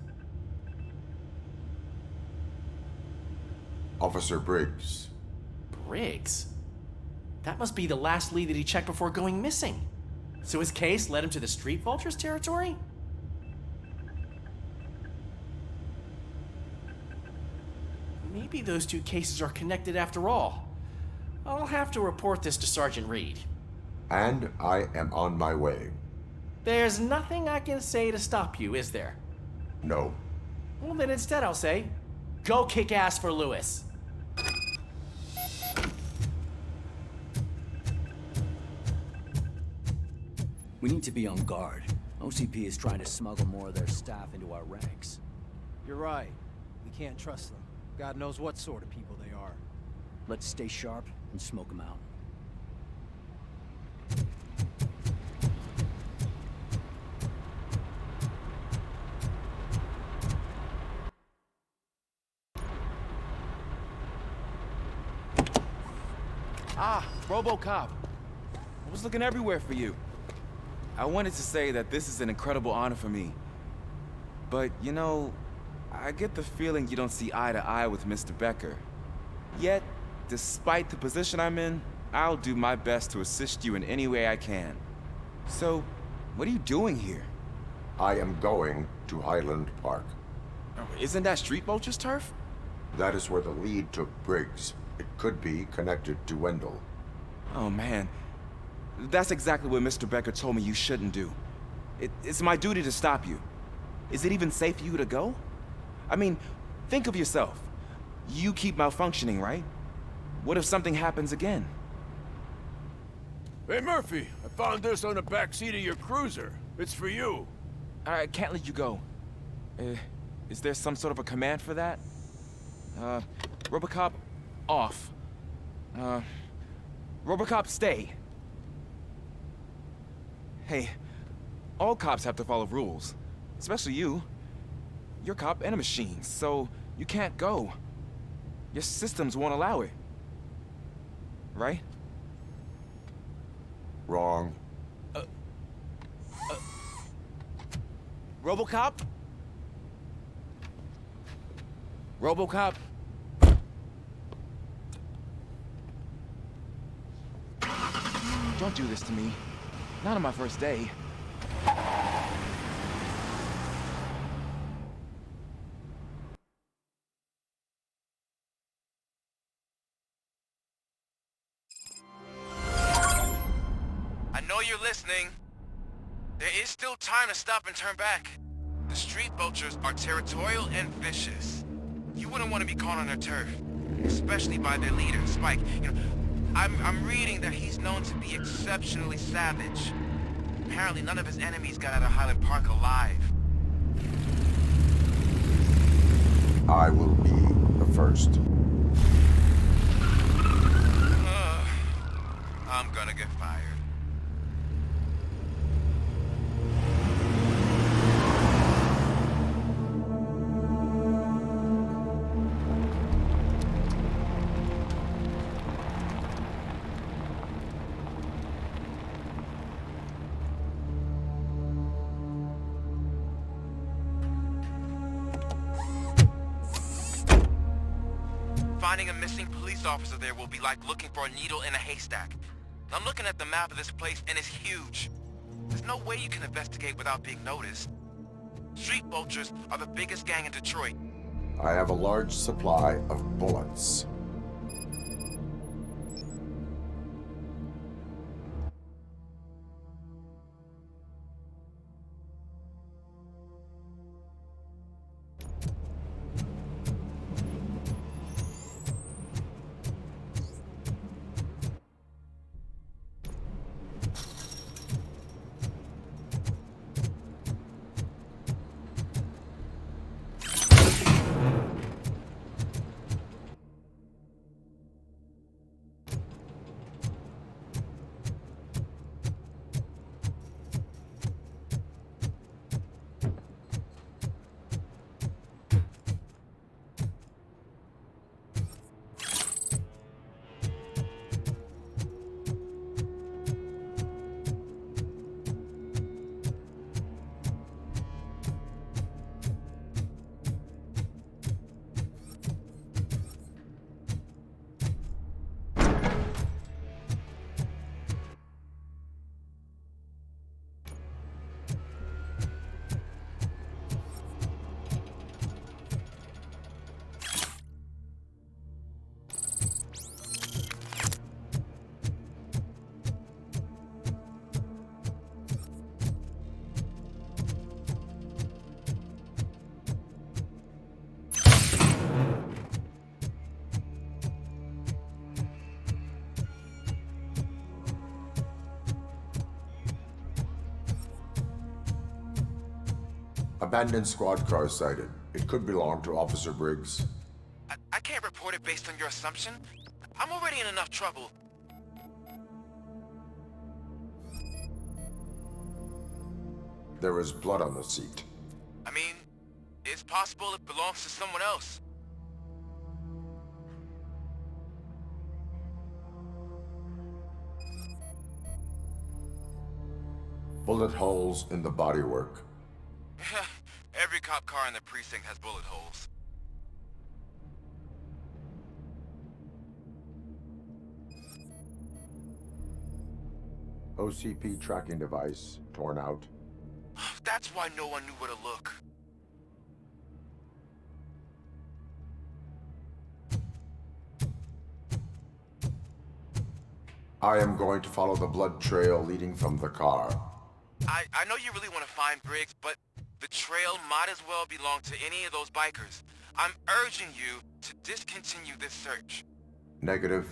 [SPEAKER 2] Officer Briggs.
[SPEAKER 21] Briggs? That must be the last lead that he checked before going missing. So his case led him to the Street Vultures territory? Maybe those two cases are connected after all. I'll have to report this to Sergeant Reed.
[SPEAKER 2] And I am on my way.
[SPEAKER 21] There's nothing I can say to stop you, is there?
[SPEAKER 2] No.
[SPEAKER 21] Well, then instead I'll say, go kick ass for Lewis.
[SPEAKER 4] We need to be on guard. OCP is trying to smuggle more of their staff into our ranks.
[SPEAKER 22] You're right. We can't trust them. God knows what sort of people they are.
[SPEAKER 4] Let's stay sharp and smoke them out.
[SPEAKER 19] Ah, RoboCop. I was looking everywhere for you. I wanted to say that this is an incredible honor for me. But, you know, I get the feeling you don't see eye to eye with Mr. Becker. Yet, despite the position I'm in, I'll do my best to assist you in any way I can. So, what are you doing here?
[SPEAKER 2] I am going to Highland Park.
[SPEAKER 19] Isn't that Street Vultures turf?
[SPEAKER 2] That is where the lead took Briggs. It could be connected to Wendell.
[SPEAKER 19] Oh, man. That's exactly what Mr. Becker told me you shouldn't do. It's my duty to stop you. Is it even safe for you to go? I mean, think of yourself. You keep malfunctioning, right? What if something happens again?
[SPEAKER 17] Hey, Murphy, I found this on the back seat of your cruiser. It's for you.
[SPEAKER 19] I can't let you go. Is there some sort of a command for that? RoboCop, off. RoboCop, stay. Hey, all cops have to follow rules. Especially you. You're a cop and a machine, so you can't go. Your systems won't allow it. Right?
[SPEAKER 2] Wrong.
[SPEAKER 19] RoboCop? RoboCop? Don't do this to me. Not on my first day.
[SPEAKER 10] I know you're listening. There is still time to stop and turn back. The street vultures are territorial and vicious. You wouldn't want to be caught on their turf, especially by their leader, Spike. You know, I'm reading that he's known to be exceptionally savage. Apparently none of his enemies got out of Highland Park alive.
[SPEAKER 2] I will be the first.
[SPEAKER 10] I'm gonna get fired. Finding a missing police officer there will be like looking for a needle in a haystack. I'm looking at the map of this place and it's huge. There's no way you can investigate without being noticed. Street Vultures are the biggest gang in Detroit.
[SPEAKER 2] I have a large supply of bullets. Abandoned squad car sighted. It could belong to Officer Briggs.
[SPEAKER 10] I can't report it based on your assumption. I'm already in enough trouble.
[SPEAKER 2] There is blood on the seat.
[SPEAKER 10] I mean, it's possible it belongs to someone else.
[SPEAKER 2] Bullet holes in the bodywork.
[SPEAKER 10] Every cop car in the precinct has bullet holes.
[SPEAKER 2] OCP tracking device torn out.
[SPEAKER 10] That's why no one knew where to look.
[SPEAKER 2] I am going to follow the blood trail leading from the car.
[SPEAKER 10] I know you really want to find Briggs, but the trail might as well belong to any of those bikers. I'm urging you to discontinue this search.
[SPEAKER 2] Negative.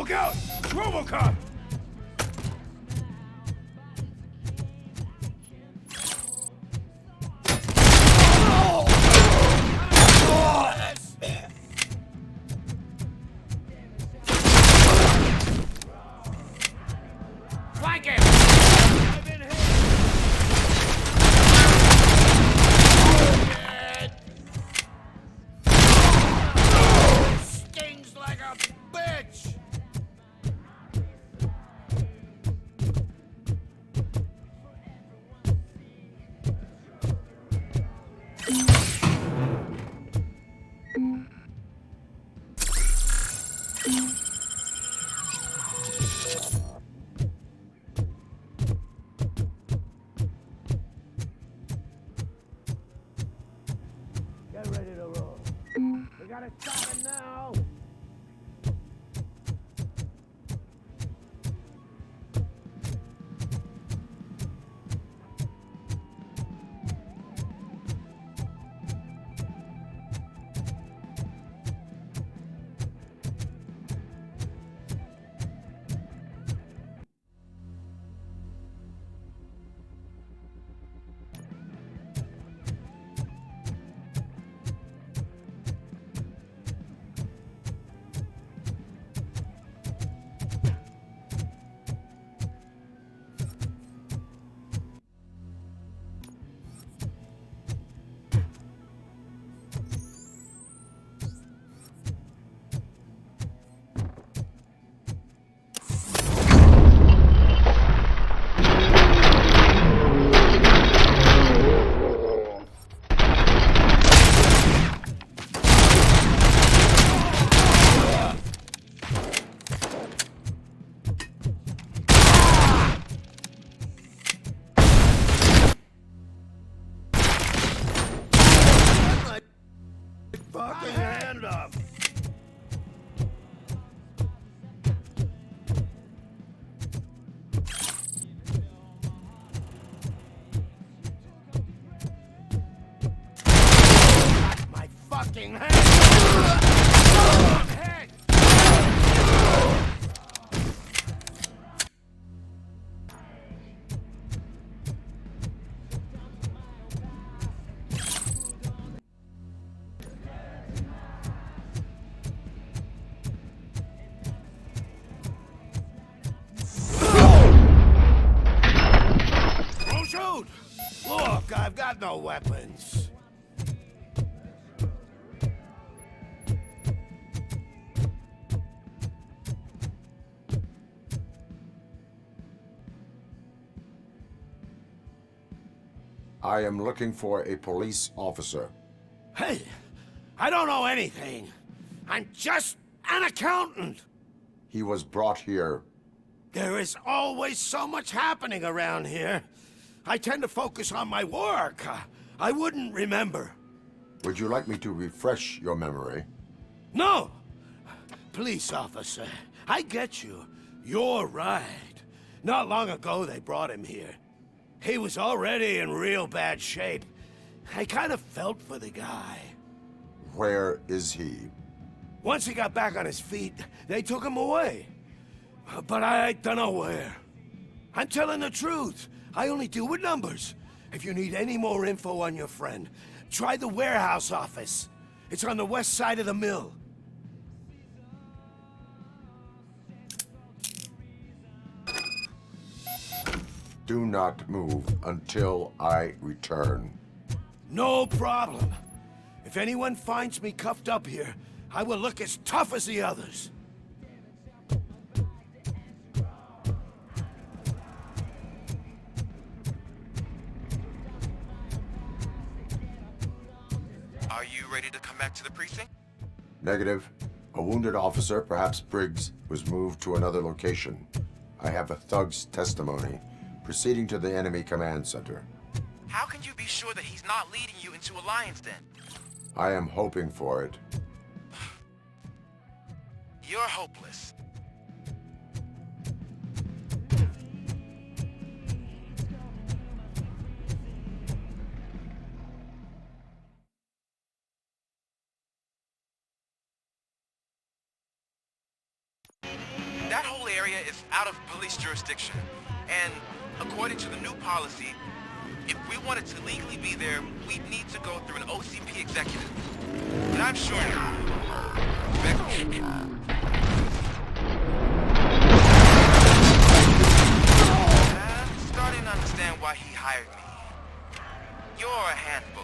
[SPEAKER 9] Look out! It's RoboCop!
[SPEAKER 15] Flank him! I've been hit! Stings like a bitch! Get ready to roll. We gotta stop it now! Fucking hand up! My fucking hand! Head! Don't shoot! Look, I've got no weapons.
[SPEAKER 2] I am looking for a police officer.
[SPEAKER 15] Hey, I don't know anything. I'm just an accountant.
[SPEAKER 2] He was brought here.
[SPEAKER 15] There is always so much happening around here. I tend to focus on my work. I wouldn't remember.
[SPEAKER 2] Would you like me to refresh your memory?
[SPEAKER 15] No! Police officer, I get you. You're right. Not long ago they brought him here. He was already in real bad shape. I kind of felt for the guy.
[SPEAKER 2] Where is he?
[SPEAKER 15] Once he got back on his feet, they took him away. But I don't know where. I'm telling the truth. I only deal with numbers. If you need any more info on your friend, try the warehouse office. It's on the west side of the mill.
[SPEAKER 2] Do not move until I return.
[SPEAKER 15] No problem. If anyone finds me cuffed up here, I will look as tough as the others.
[SPEAKER 10] Are you ready to come back to the precinct?
[SPEAKER 2] Negative. A wounded officer, perhaps Briggs, was moved to another location. I have a thug's testimony, proceeding to the enemy command center.
[SPEAKER 10] How can you be sure that he's not leading you into a lion's den?
[SPEAKER 2] I am hoping for it.
[SPEAKER 10] You're hopeless. out of police jurisdiction. And according to the new policy, if we wanted to legally be there, we'd need to go through an OCP executive. And I'm sure I'm starting to understand why he hired me. You're a handful.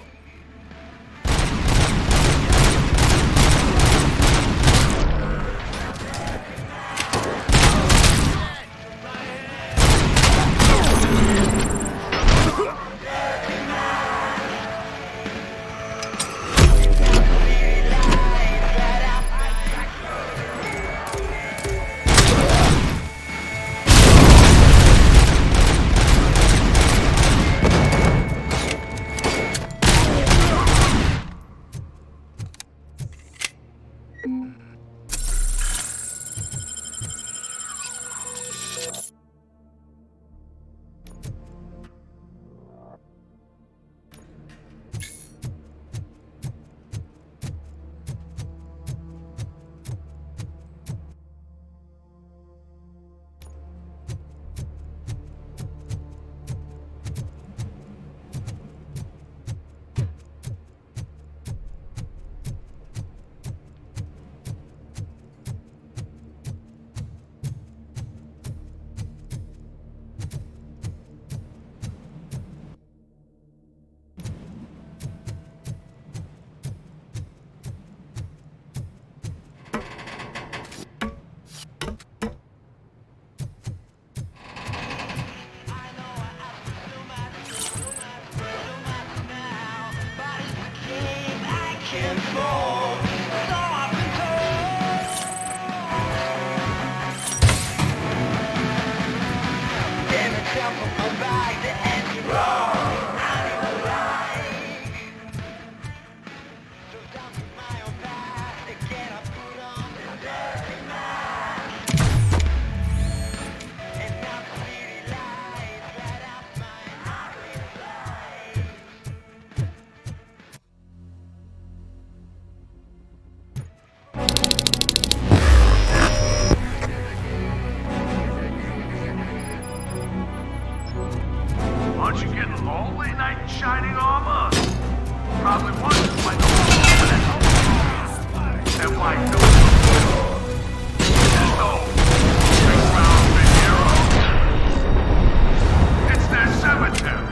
[SPEAKER 5] Aren't you getting lonely, knight in shining armor? Probably wonders why no one and why no big round big hero. It's their cemetery.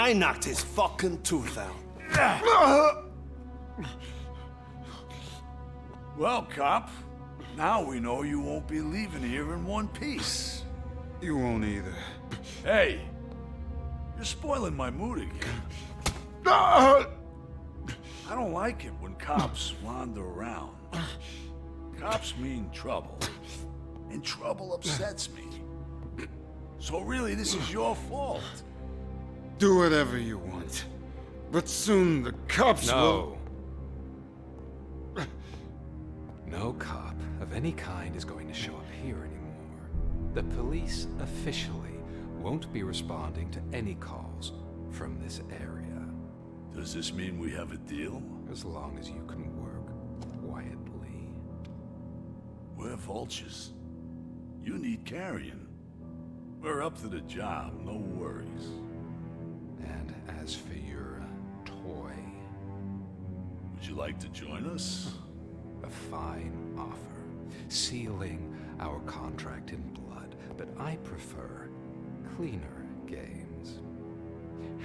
[SPEAKER 15] I knocked his fucking tooth out.
[SPEAKER 5] Well, cop, now we know you won't be leaving here in one piece.
[SPEAKER 6] You won't either.
[SPEAKER 5] Hey, you're spoiling my mood again. I don't like it when cops wander around. Cops mean trouble, and trouble upsets me. So really, this is your fault.
[SPEAKER 6] Do whatever you want. But soon the cops will...
[SPEAKER 11] No cop of any kind is going to show up here anymore. The police officially won't be responding to any calls from this area.
[SPEAKER 5] Does this mean we have a deal?
[SPEAKER 11] As long as you can work quietly.
[SPEAKER 5] We're vultures. You need carrying. We're up to the job, no worries.
[SPEAKER 11] And as for your toy...
[SPEAKER 5] Would you like to join us?
[SPEAKER 11] A fine offer, sealing our contract in blood, but I prefer cleaner games.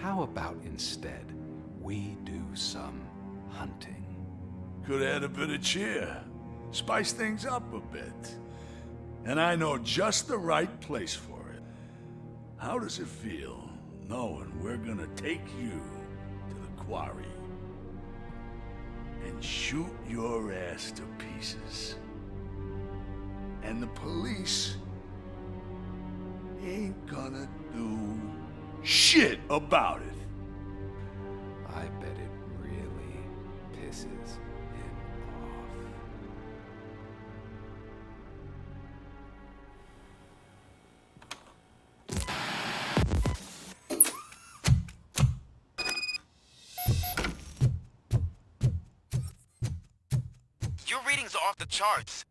[SPEAKER 11] How about instead we do some hunting?
[SPEAKER 5] Could add a bit of cheer, spice things up a bit. And I know just the right place for it. How does it feel knowing we're gonna take you to the quarry and shoot your ass to pieces? And the police ain't gonna do shit about it.
[SPEAKER 11] I bet it really pisses him off.
[SPEAKER 10] Your readings are off the charts.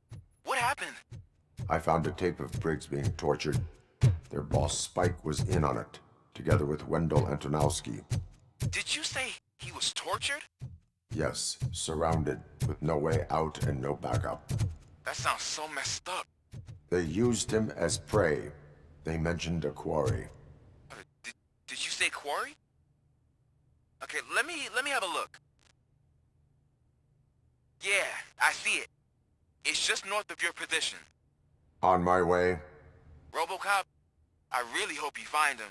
[SPEAKER 10] What happened?
[SPEAKER 2] I found a tape of Briggs being tortured. Their boss Spike was in on it, together with Wendell Antonowski.
[SPEAKER 10] Did you say he was tortured?
[SPEAKER 2] Yes, surrounded, with no way out and no backup.
[SPEAKER 10] That sounds so messed up.
[SPEAKER 2] They used him as prey. They mentioned a quarry.
[SPEAKER 10] Did you say quarry? Okay, let me have a look. Yeah, I see it. It's just north of your position.
[SPEAKER 2] On my way.
[SPEAKER 10] RoboCop, I really hope you find him.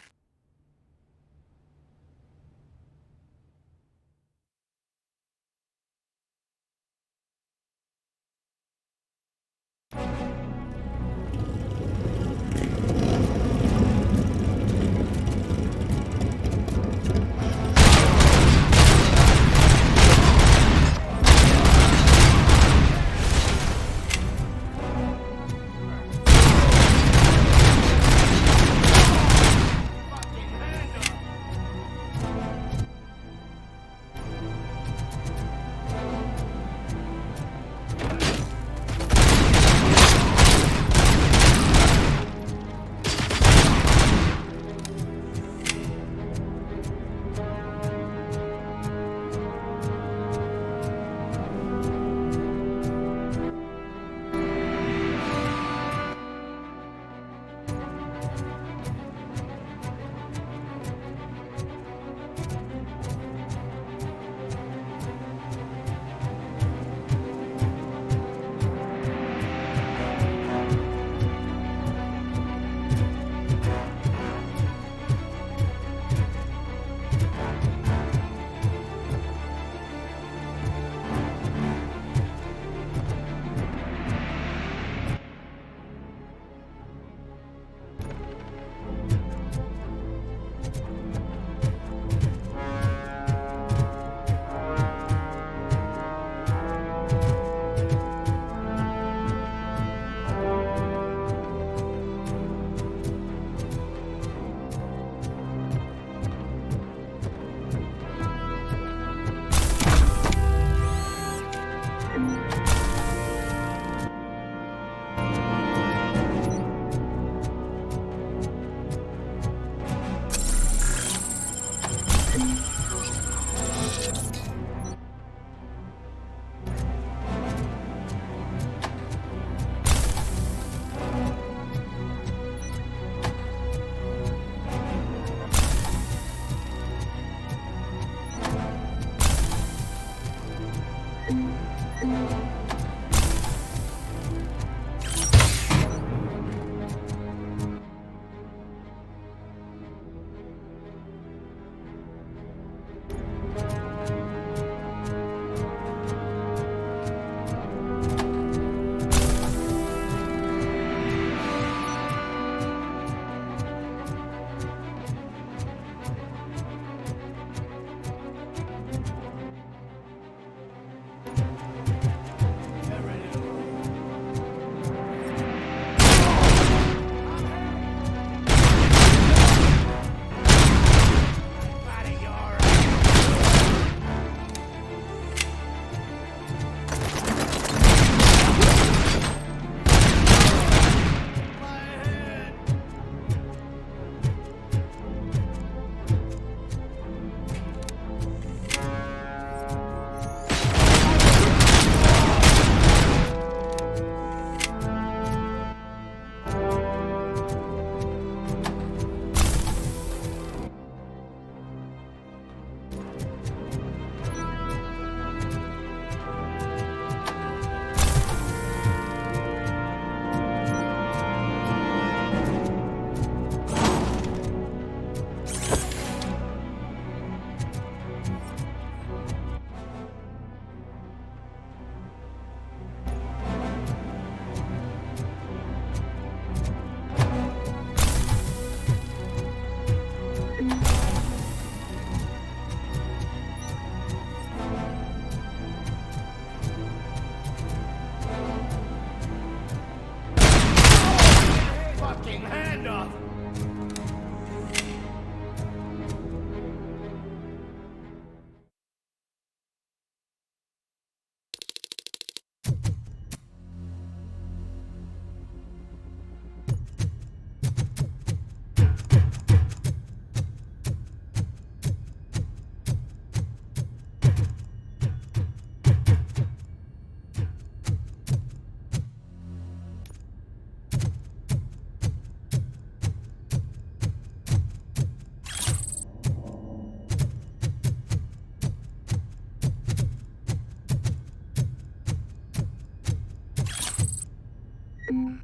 [SPEAKER 9] You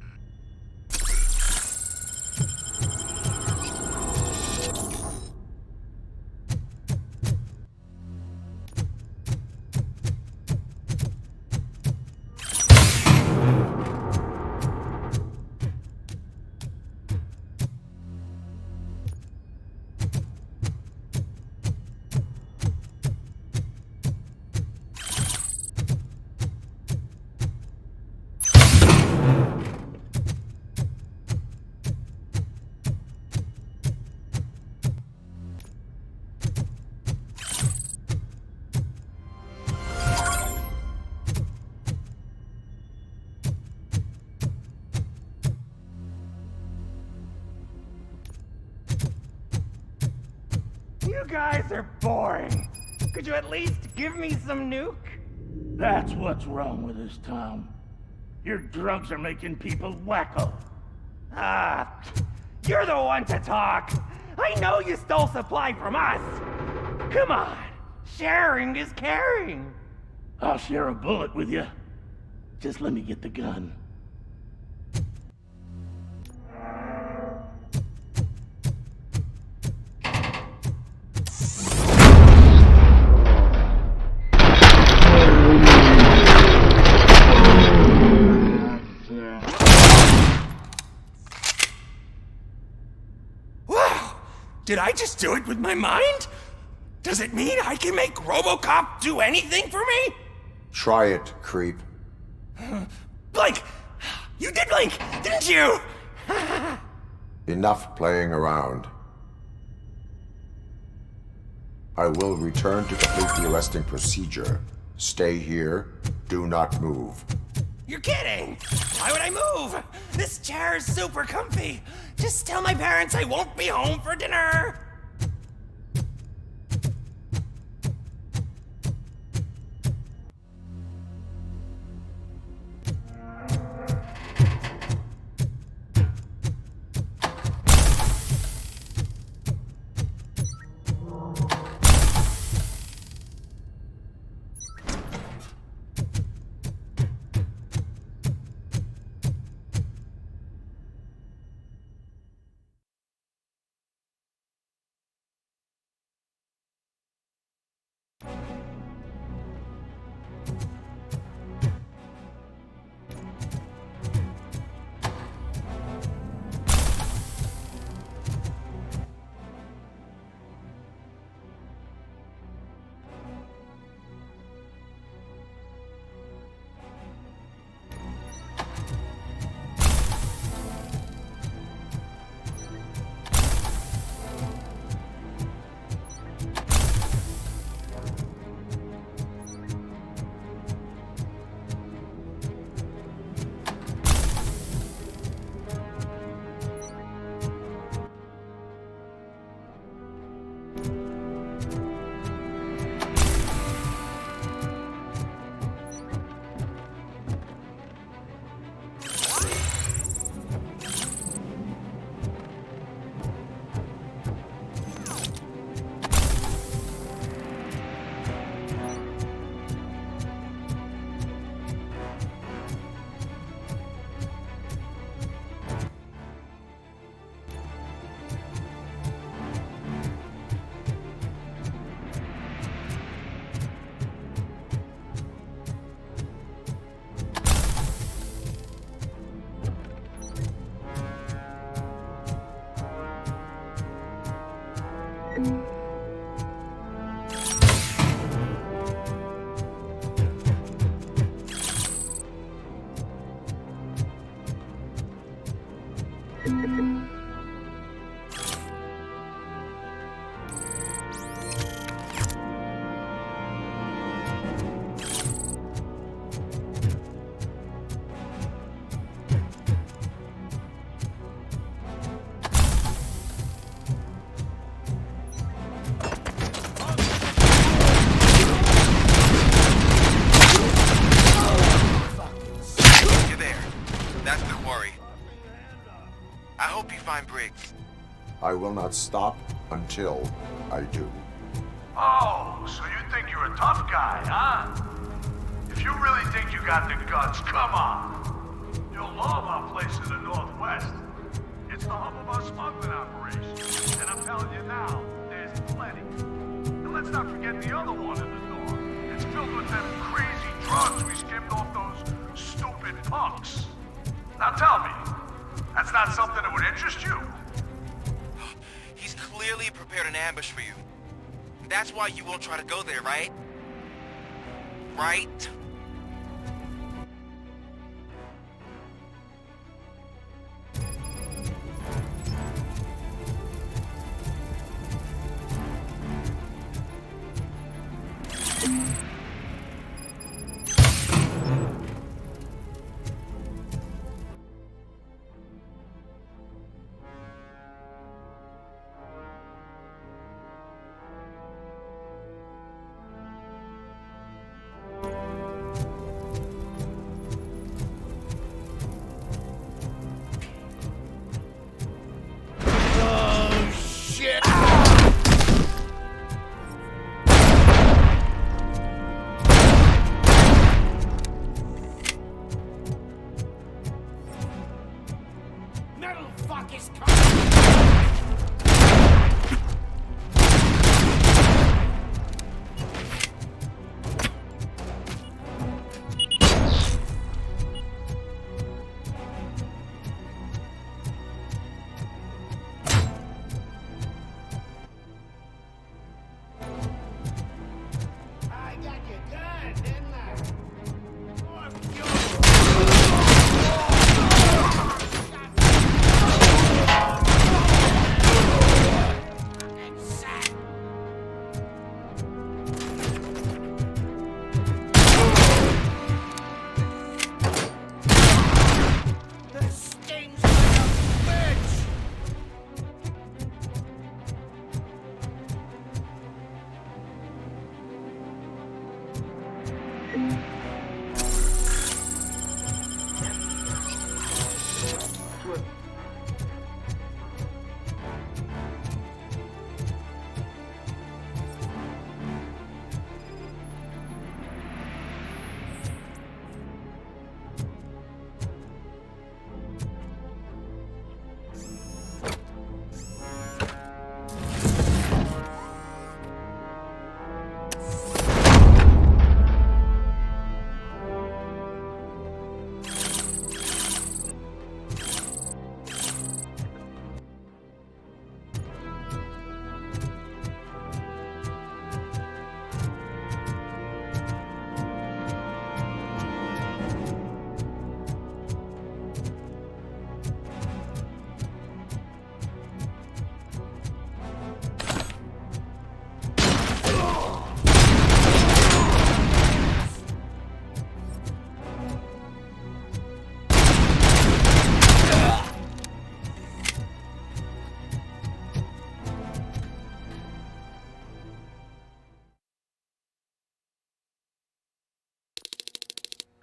[SPEAKER 9] guys are boring. Could you at least give me some nuke?
[SPEAKER 7] That's what's wrong with this town. Your drugs are making people wacko.
[SPEAKER 9] Ah, you're the one to talk. I know you stole supply from us. Come on, sharing is caring.
[SPEAKER 7] I'll share a bullet with you. Just let me get the gun.
[SPEAKER 9] Did I just do it with my mind? Does it mean I can make RoboCop do anything for me?
[SPEAKER 2] Try it, creep.
[SPEAKER 9] Blink! You did blink, didn't you?
[SPEAKER 2] Enough playing around. I will return to complete the arresting procedure. Stay here. Do not move.
[SPEAKER 9] You're kidding! Why would I move? This chair is super comfy. Just tell my parents I won't be home for dinner.
[SPEAKER 2] I will not stop until I do.
[SPEAKER 5] Oh, so you think you're a tough guy, huh? If you really think you got the guts, come on. You'll love our place in the Northwest. It's the hub of our smuggling operation. And I'm telling you now, there's plenty. And let's not forget the other one in the north. It's filled with them crazy drugs we skimmed off those stupid punks. Now tell me, that's not something that would interest you?
[SPEAKER 10] He's clearly prepared an ambush for you. That's why you won't try to go there, right? Right?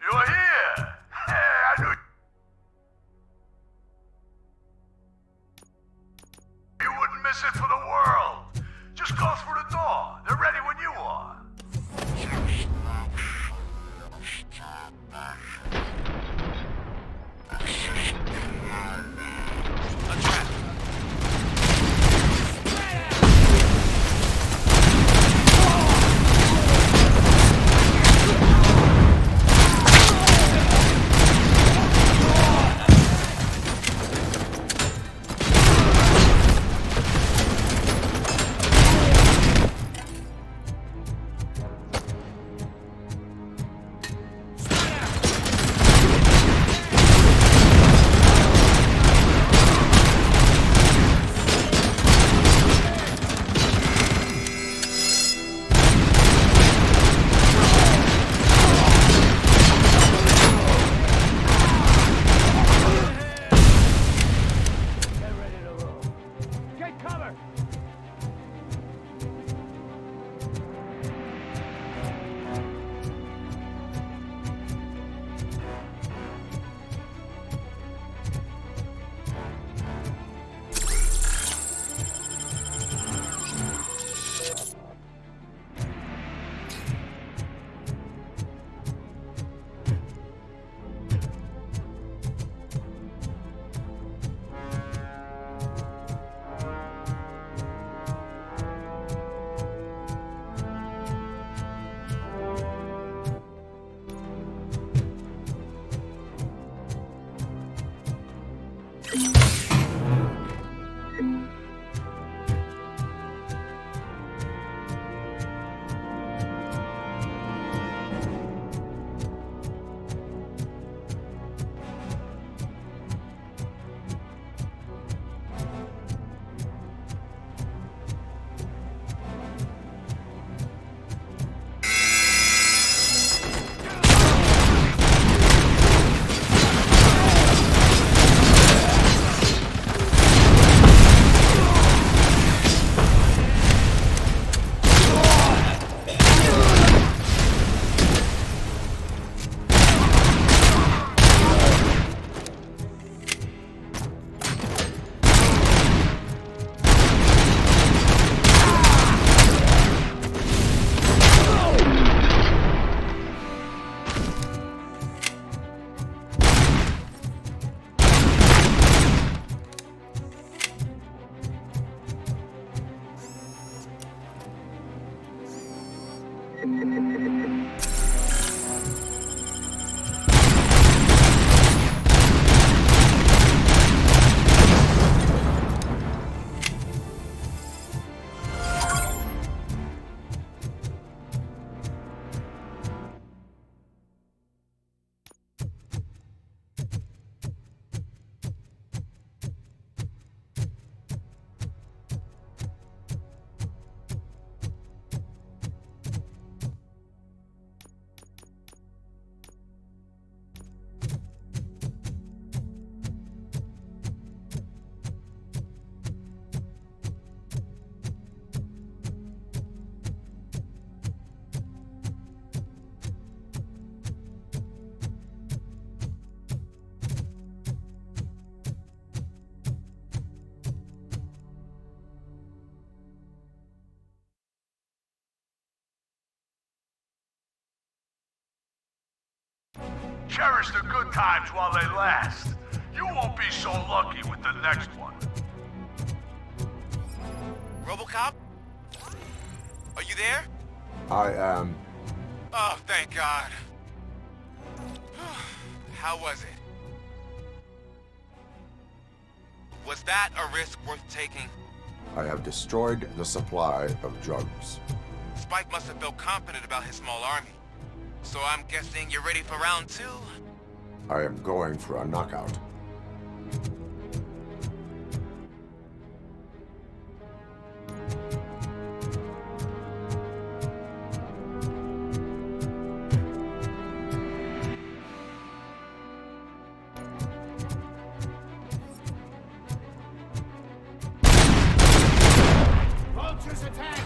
[SPEAKER 5] You're here! Hey, I knew you wouldn't miss it for the world. Just go through the door. They're ready when you are. Cherish the good times while they last. You won't be so lucky with the next one.
[SPEAKER 10] RoboCop? Are you there?
[SPEAKER 2] I am.
[SPEAKER 10] Oh, thank God. How was it? Was that a risk worth taking?
[SPEAKER 2] I have destroyed the supply of drugs.
[SPEAKER 10] Spike must have felt confident about his small army. So I'm guessing you're ready for round 2?
[SPEAKER 2] I am going for a knockout.
[SPEAKER 9] Vultures attack!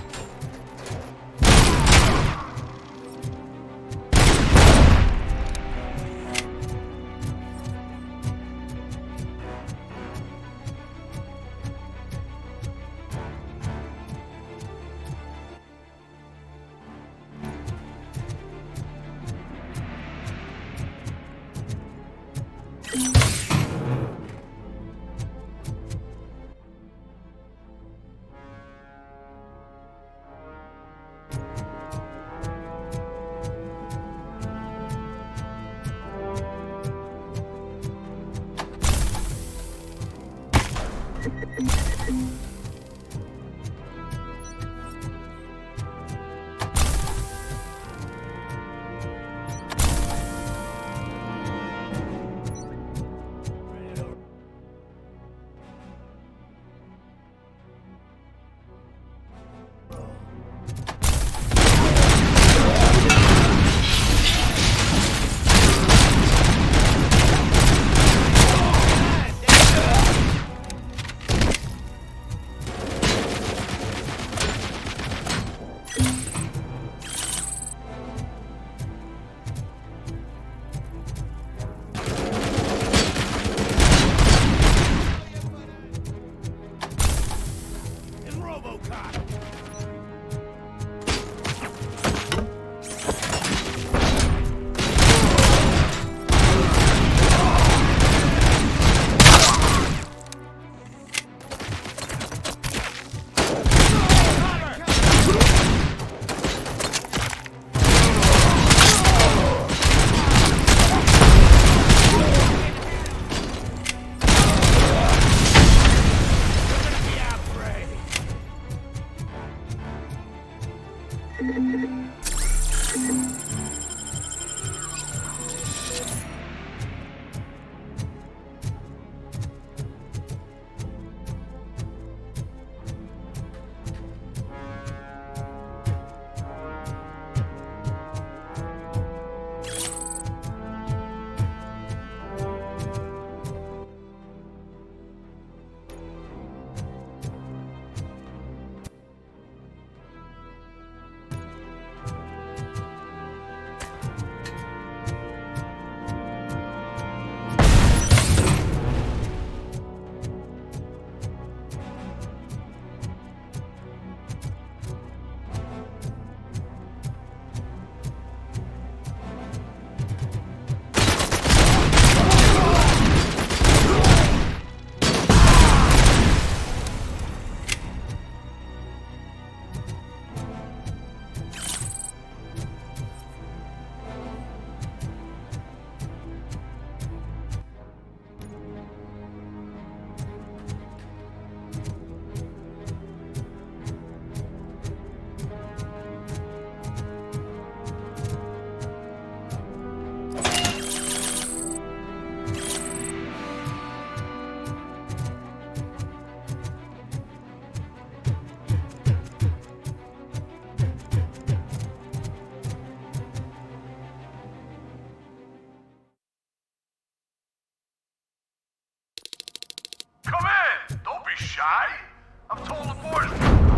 [SPEAKER 5] Come in! Don't be shy! I've told the boys...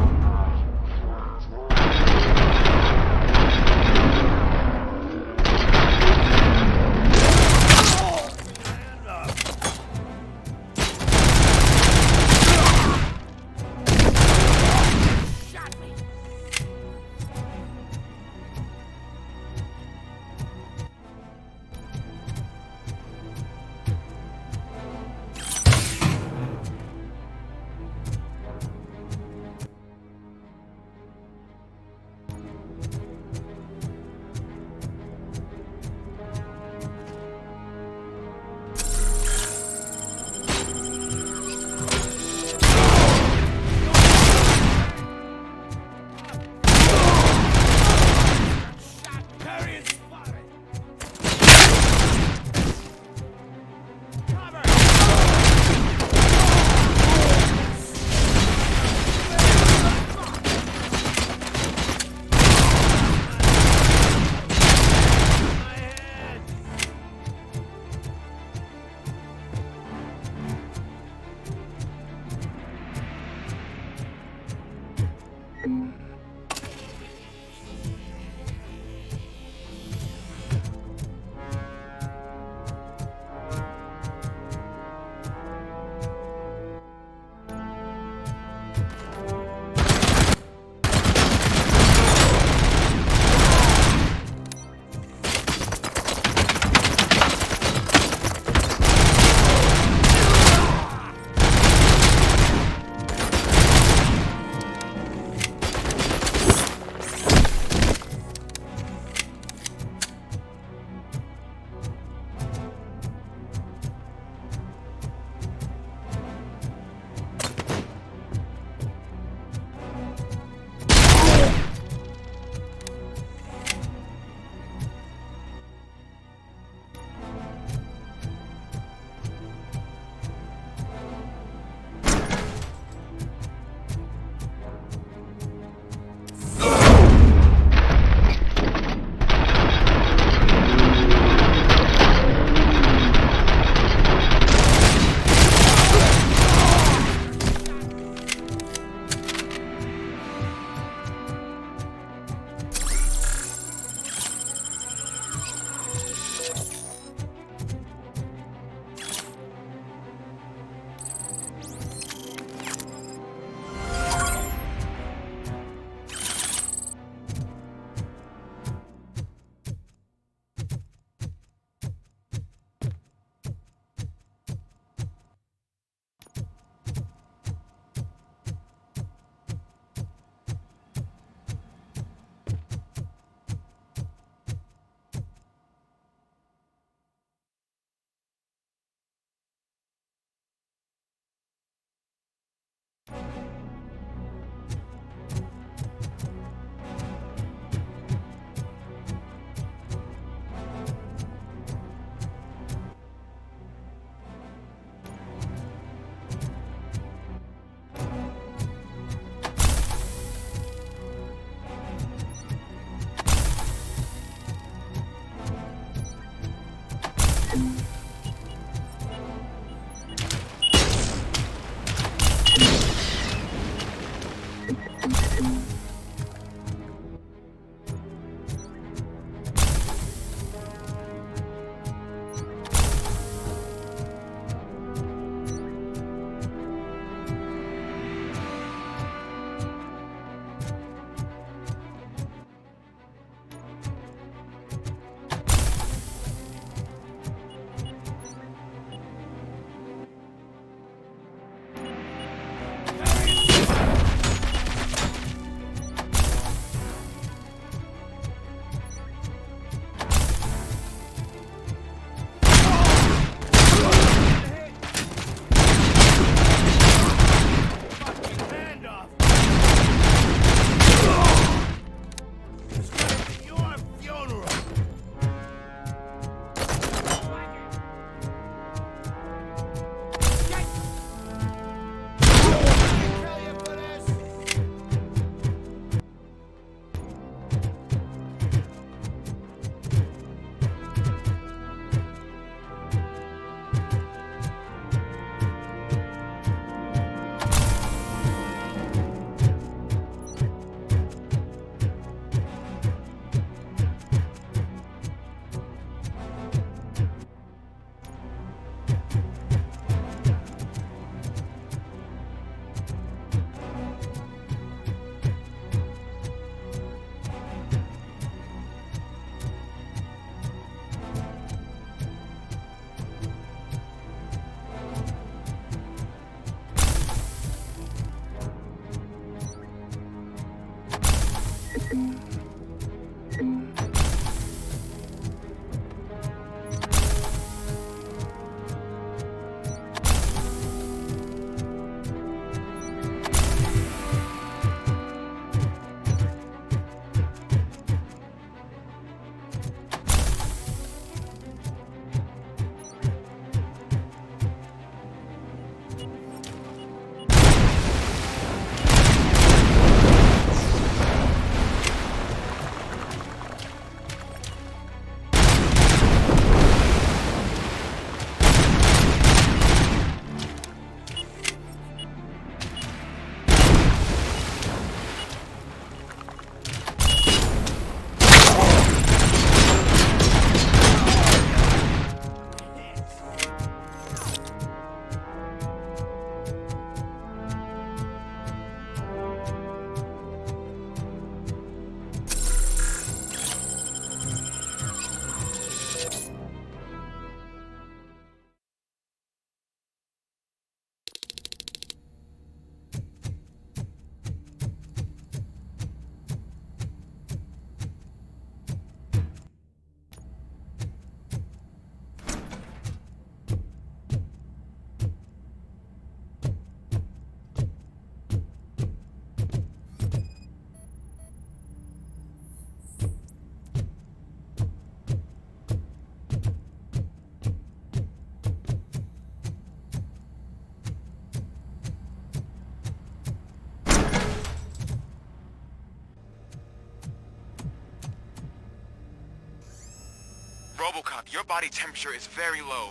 [SPEAKER 10] RoboCop, your body temperature is very low.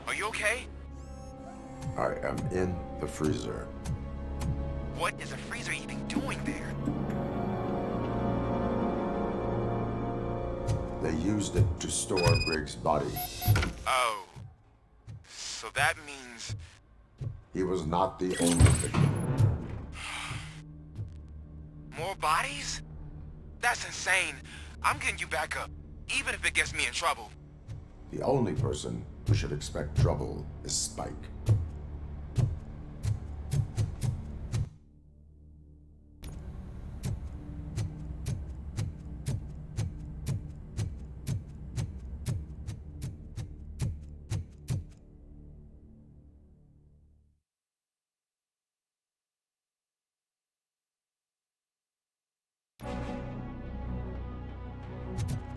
[SPEAKER 10] Are you okay?
[SPEAKER 2] I am in the freezer.
[SPEAKER 10] What is a freezer even doing there?
[SPEAKER 2] They used it to store Briggs' body.
[SPEAKER 10] Oh. So that means...
[SPEAKER 2] He was not the only victim.
[SPEAKER 10] More bodies? That's insane. I'm getting you back up, even if it gets me in trouble.
[SPEAKER 2] The only person who should expect trouble is Spike.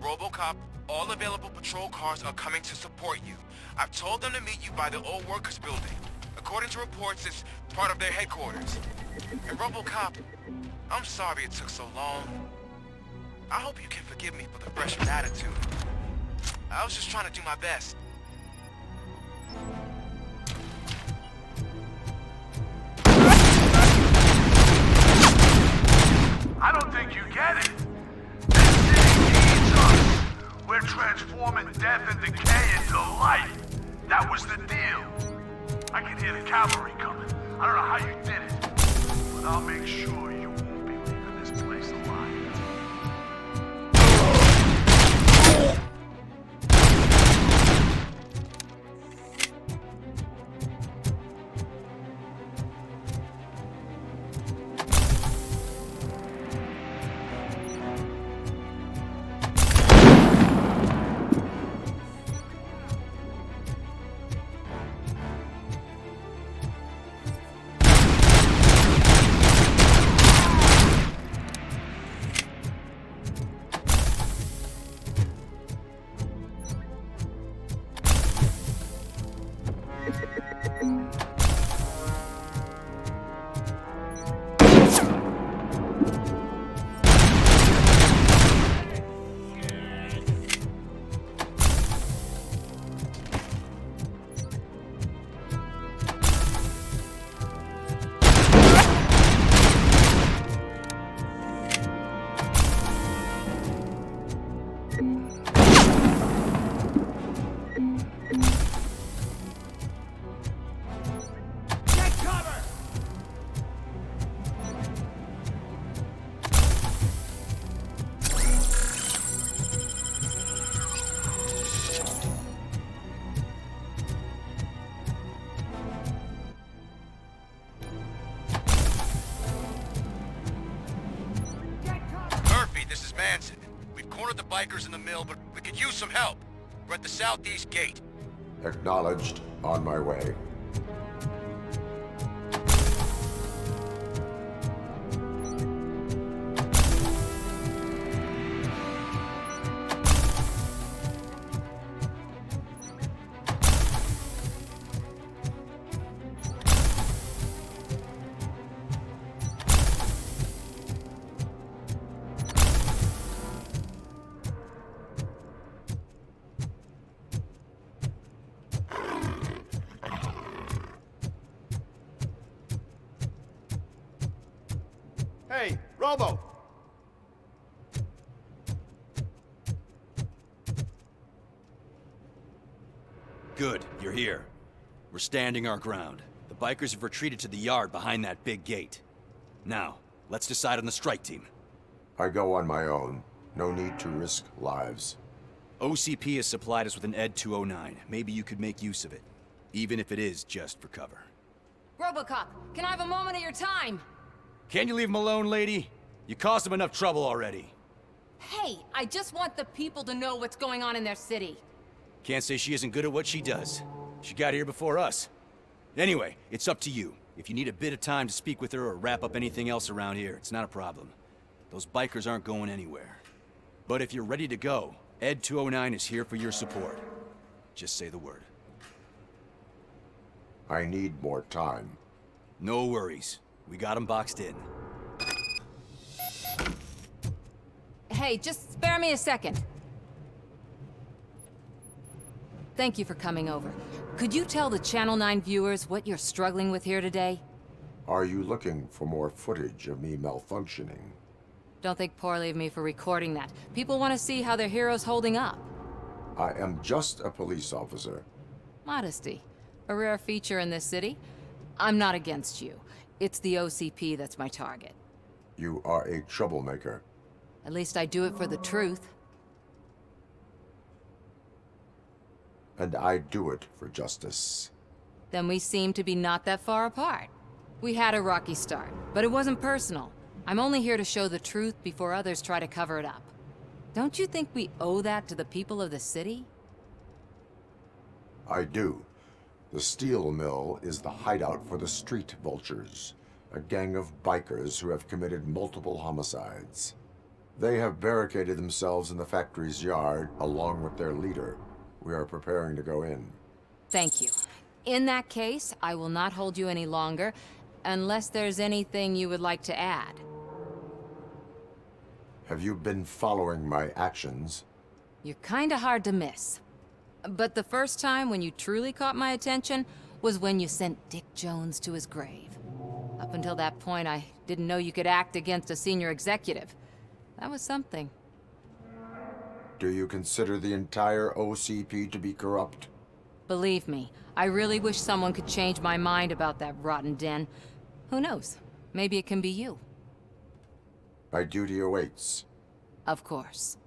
[SPEAKER 10] RoboCop, all available patrol cars are coming to support you. I've told them to meet you by the old workers building. According to reports, it's part of their headquarters. And RoboCop, I'm sorry it took so long. I hope you can forgive me for the freshman attitude. I was just trying to do my best.
[SPEAKER 5] I don't think you get it. This city needs us. We're transforming death and decay into life. That was the deal. I can hear the cavalry coming. I don't know how you did it, but I'll make sure you won't be leaving this place alive.
[SPEAKER 10] Bikers in the mill, but we could use some help. We're at the southeast gate.
[SPEAKER 2] Acknowledged. On my way.
[SPEAKER 16] Hey, Robo!
[SPEAKER 4] Good, you're here. We're standing our ground. The bikers have retreated to the yard behind that big gate. Now, let's decide on the strike team.
[SPEAKER 2] I go on my own. No need to risk lives.
[SPEAKER 4] OCP has supplied us with an Ed-209. Maybe you could make use of it, even if it is just for cover.
[SPEAKER 1] RoboCop, can I have a moment of your time?
[SPEAKER 4] Can you leave him alone, lady? You caused him enough trouble already.
[SPEAKER 1] Hey, I just want the people to know what's going on in their city.
[SPEAKER 4] Can't say she isn't good at what she does. She got here before us. Anyway, it's up to you. If you need a bit of time to speak with her or wrap up anything else around here, it's not a problem. Those bikers aren't going anywhere. But if you're ready to go, Ed-209 is here for your support. Just say the word.
[SPEAKER 2] I need more time.
[SPEAKER 4] No worries. We got him boxed in.
[SPEAKER 1] Hey, just spare me a second. thank you for coming over. Could you tell the Channel 9 viewers what you're struggling with here today?
[SPEAKER 2] Are you looking for more footage of me malfunctioning?
[SPEAKER 1] Don't think poorly of me for recording that. People want to see how their hero's holding up.
[SPEAKER 2] I am just a police officer.
[SPEAKER 1] Modesty. A rare feature in this city. I'm not against you. It's the OCP that's my target.
[SPEAKER 2] You are a troublemaker.
[SPEAKER 1] At least I do it for the truth.
[SPEAKER 2] And I do it for justice.
[SPEAKER 1] Then we seem to be not that far apart. We had a rocky start, but it wasn't personal. I'm only here to show the truth before others try to cover it up. Don't you think we owe that to the people of the city?
[SPEAKER 2] I do. The steel mill is the hideout for the street vultures, a gang of bikers who have committed multiple homicides. They have barricaded themselves in the factory's yard along with their leader. We are preparing to go in.
[SPEAKER 1] Thank you. In that case, I will not hold you any longer, unless there's anything you would like to add.
[SPEAKER 2] Have you been following my actions?
[SPEAKER 1] You're kinda hard to miss. But the first time when you truly caught my attention was when you sent Dick Jones to his grave. Up until that point, I didn't know you could act against a senior executive. That was something.
[SPEAKER 2] Do you consider the entire OCP to be corrupt?
[SPEAKER 1] Believe me, I really wish someone could change my mind about that rotten den. Who knows? Maybe it can be you.
[SPEAKER 2] My duty awaits.
[SPEAKER 1] Of course.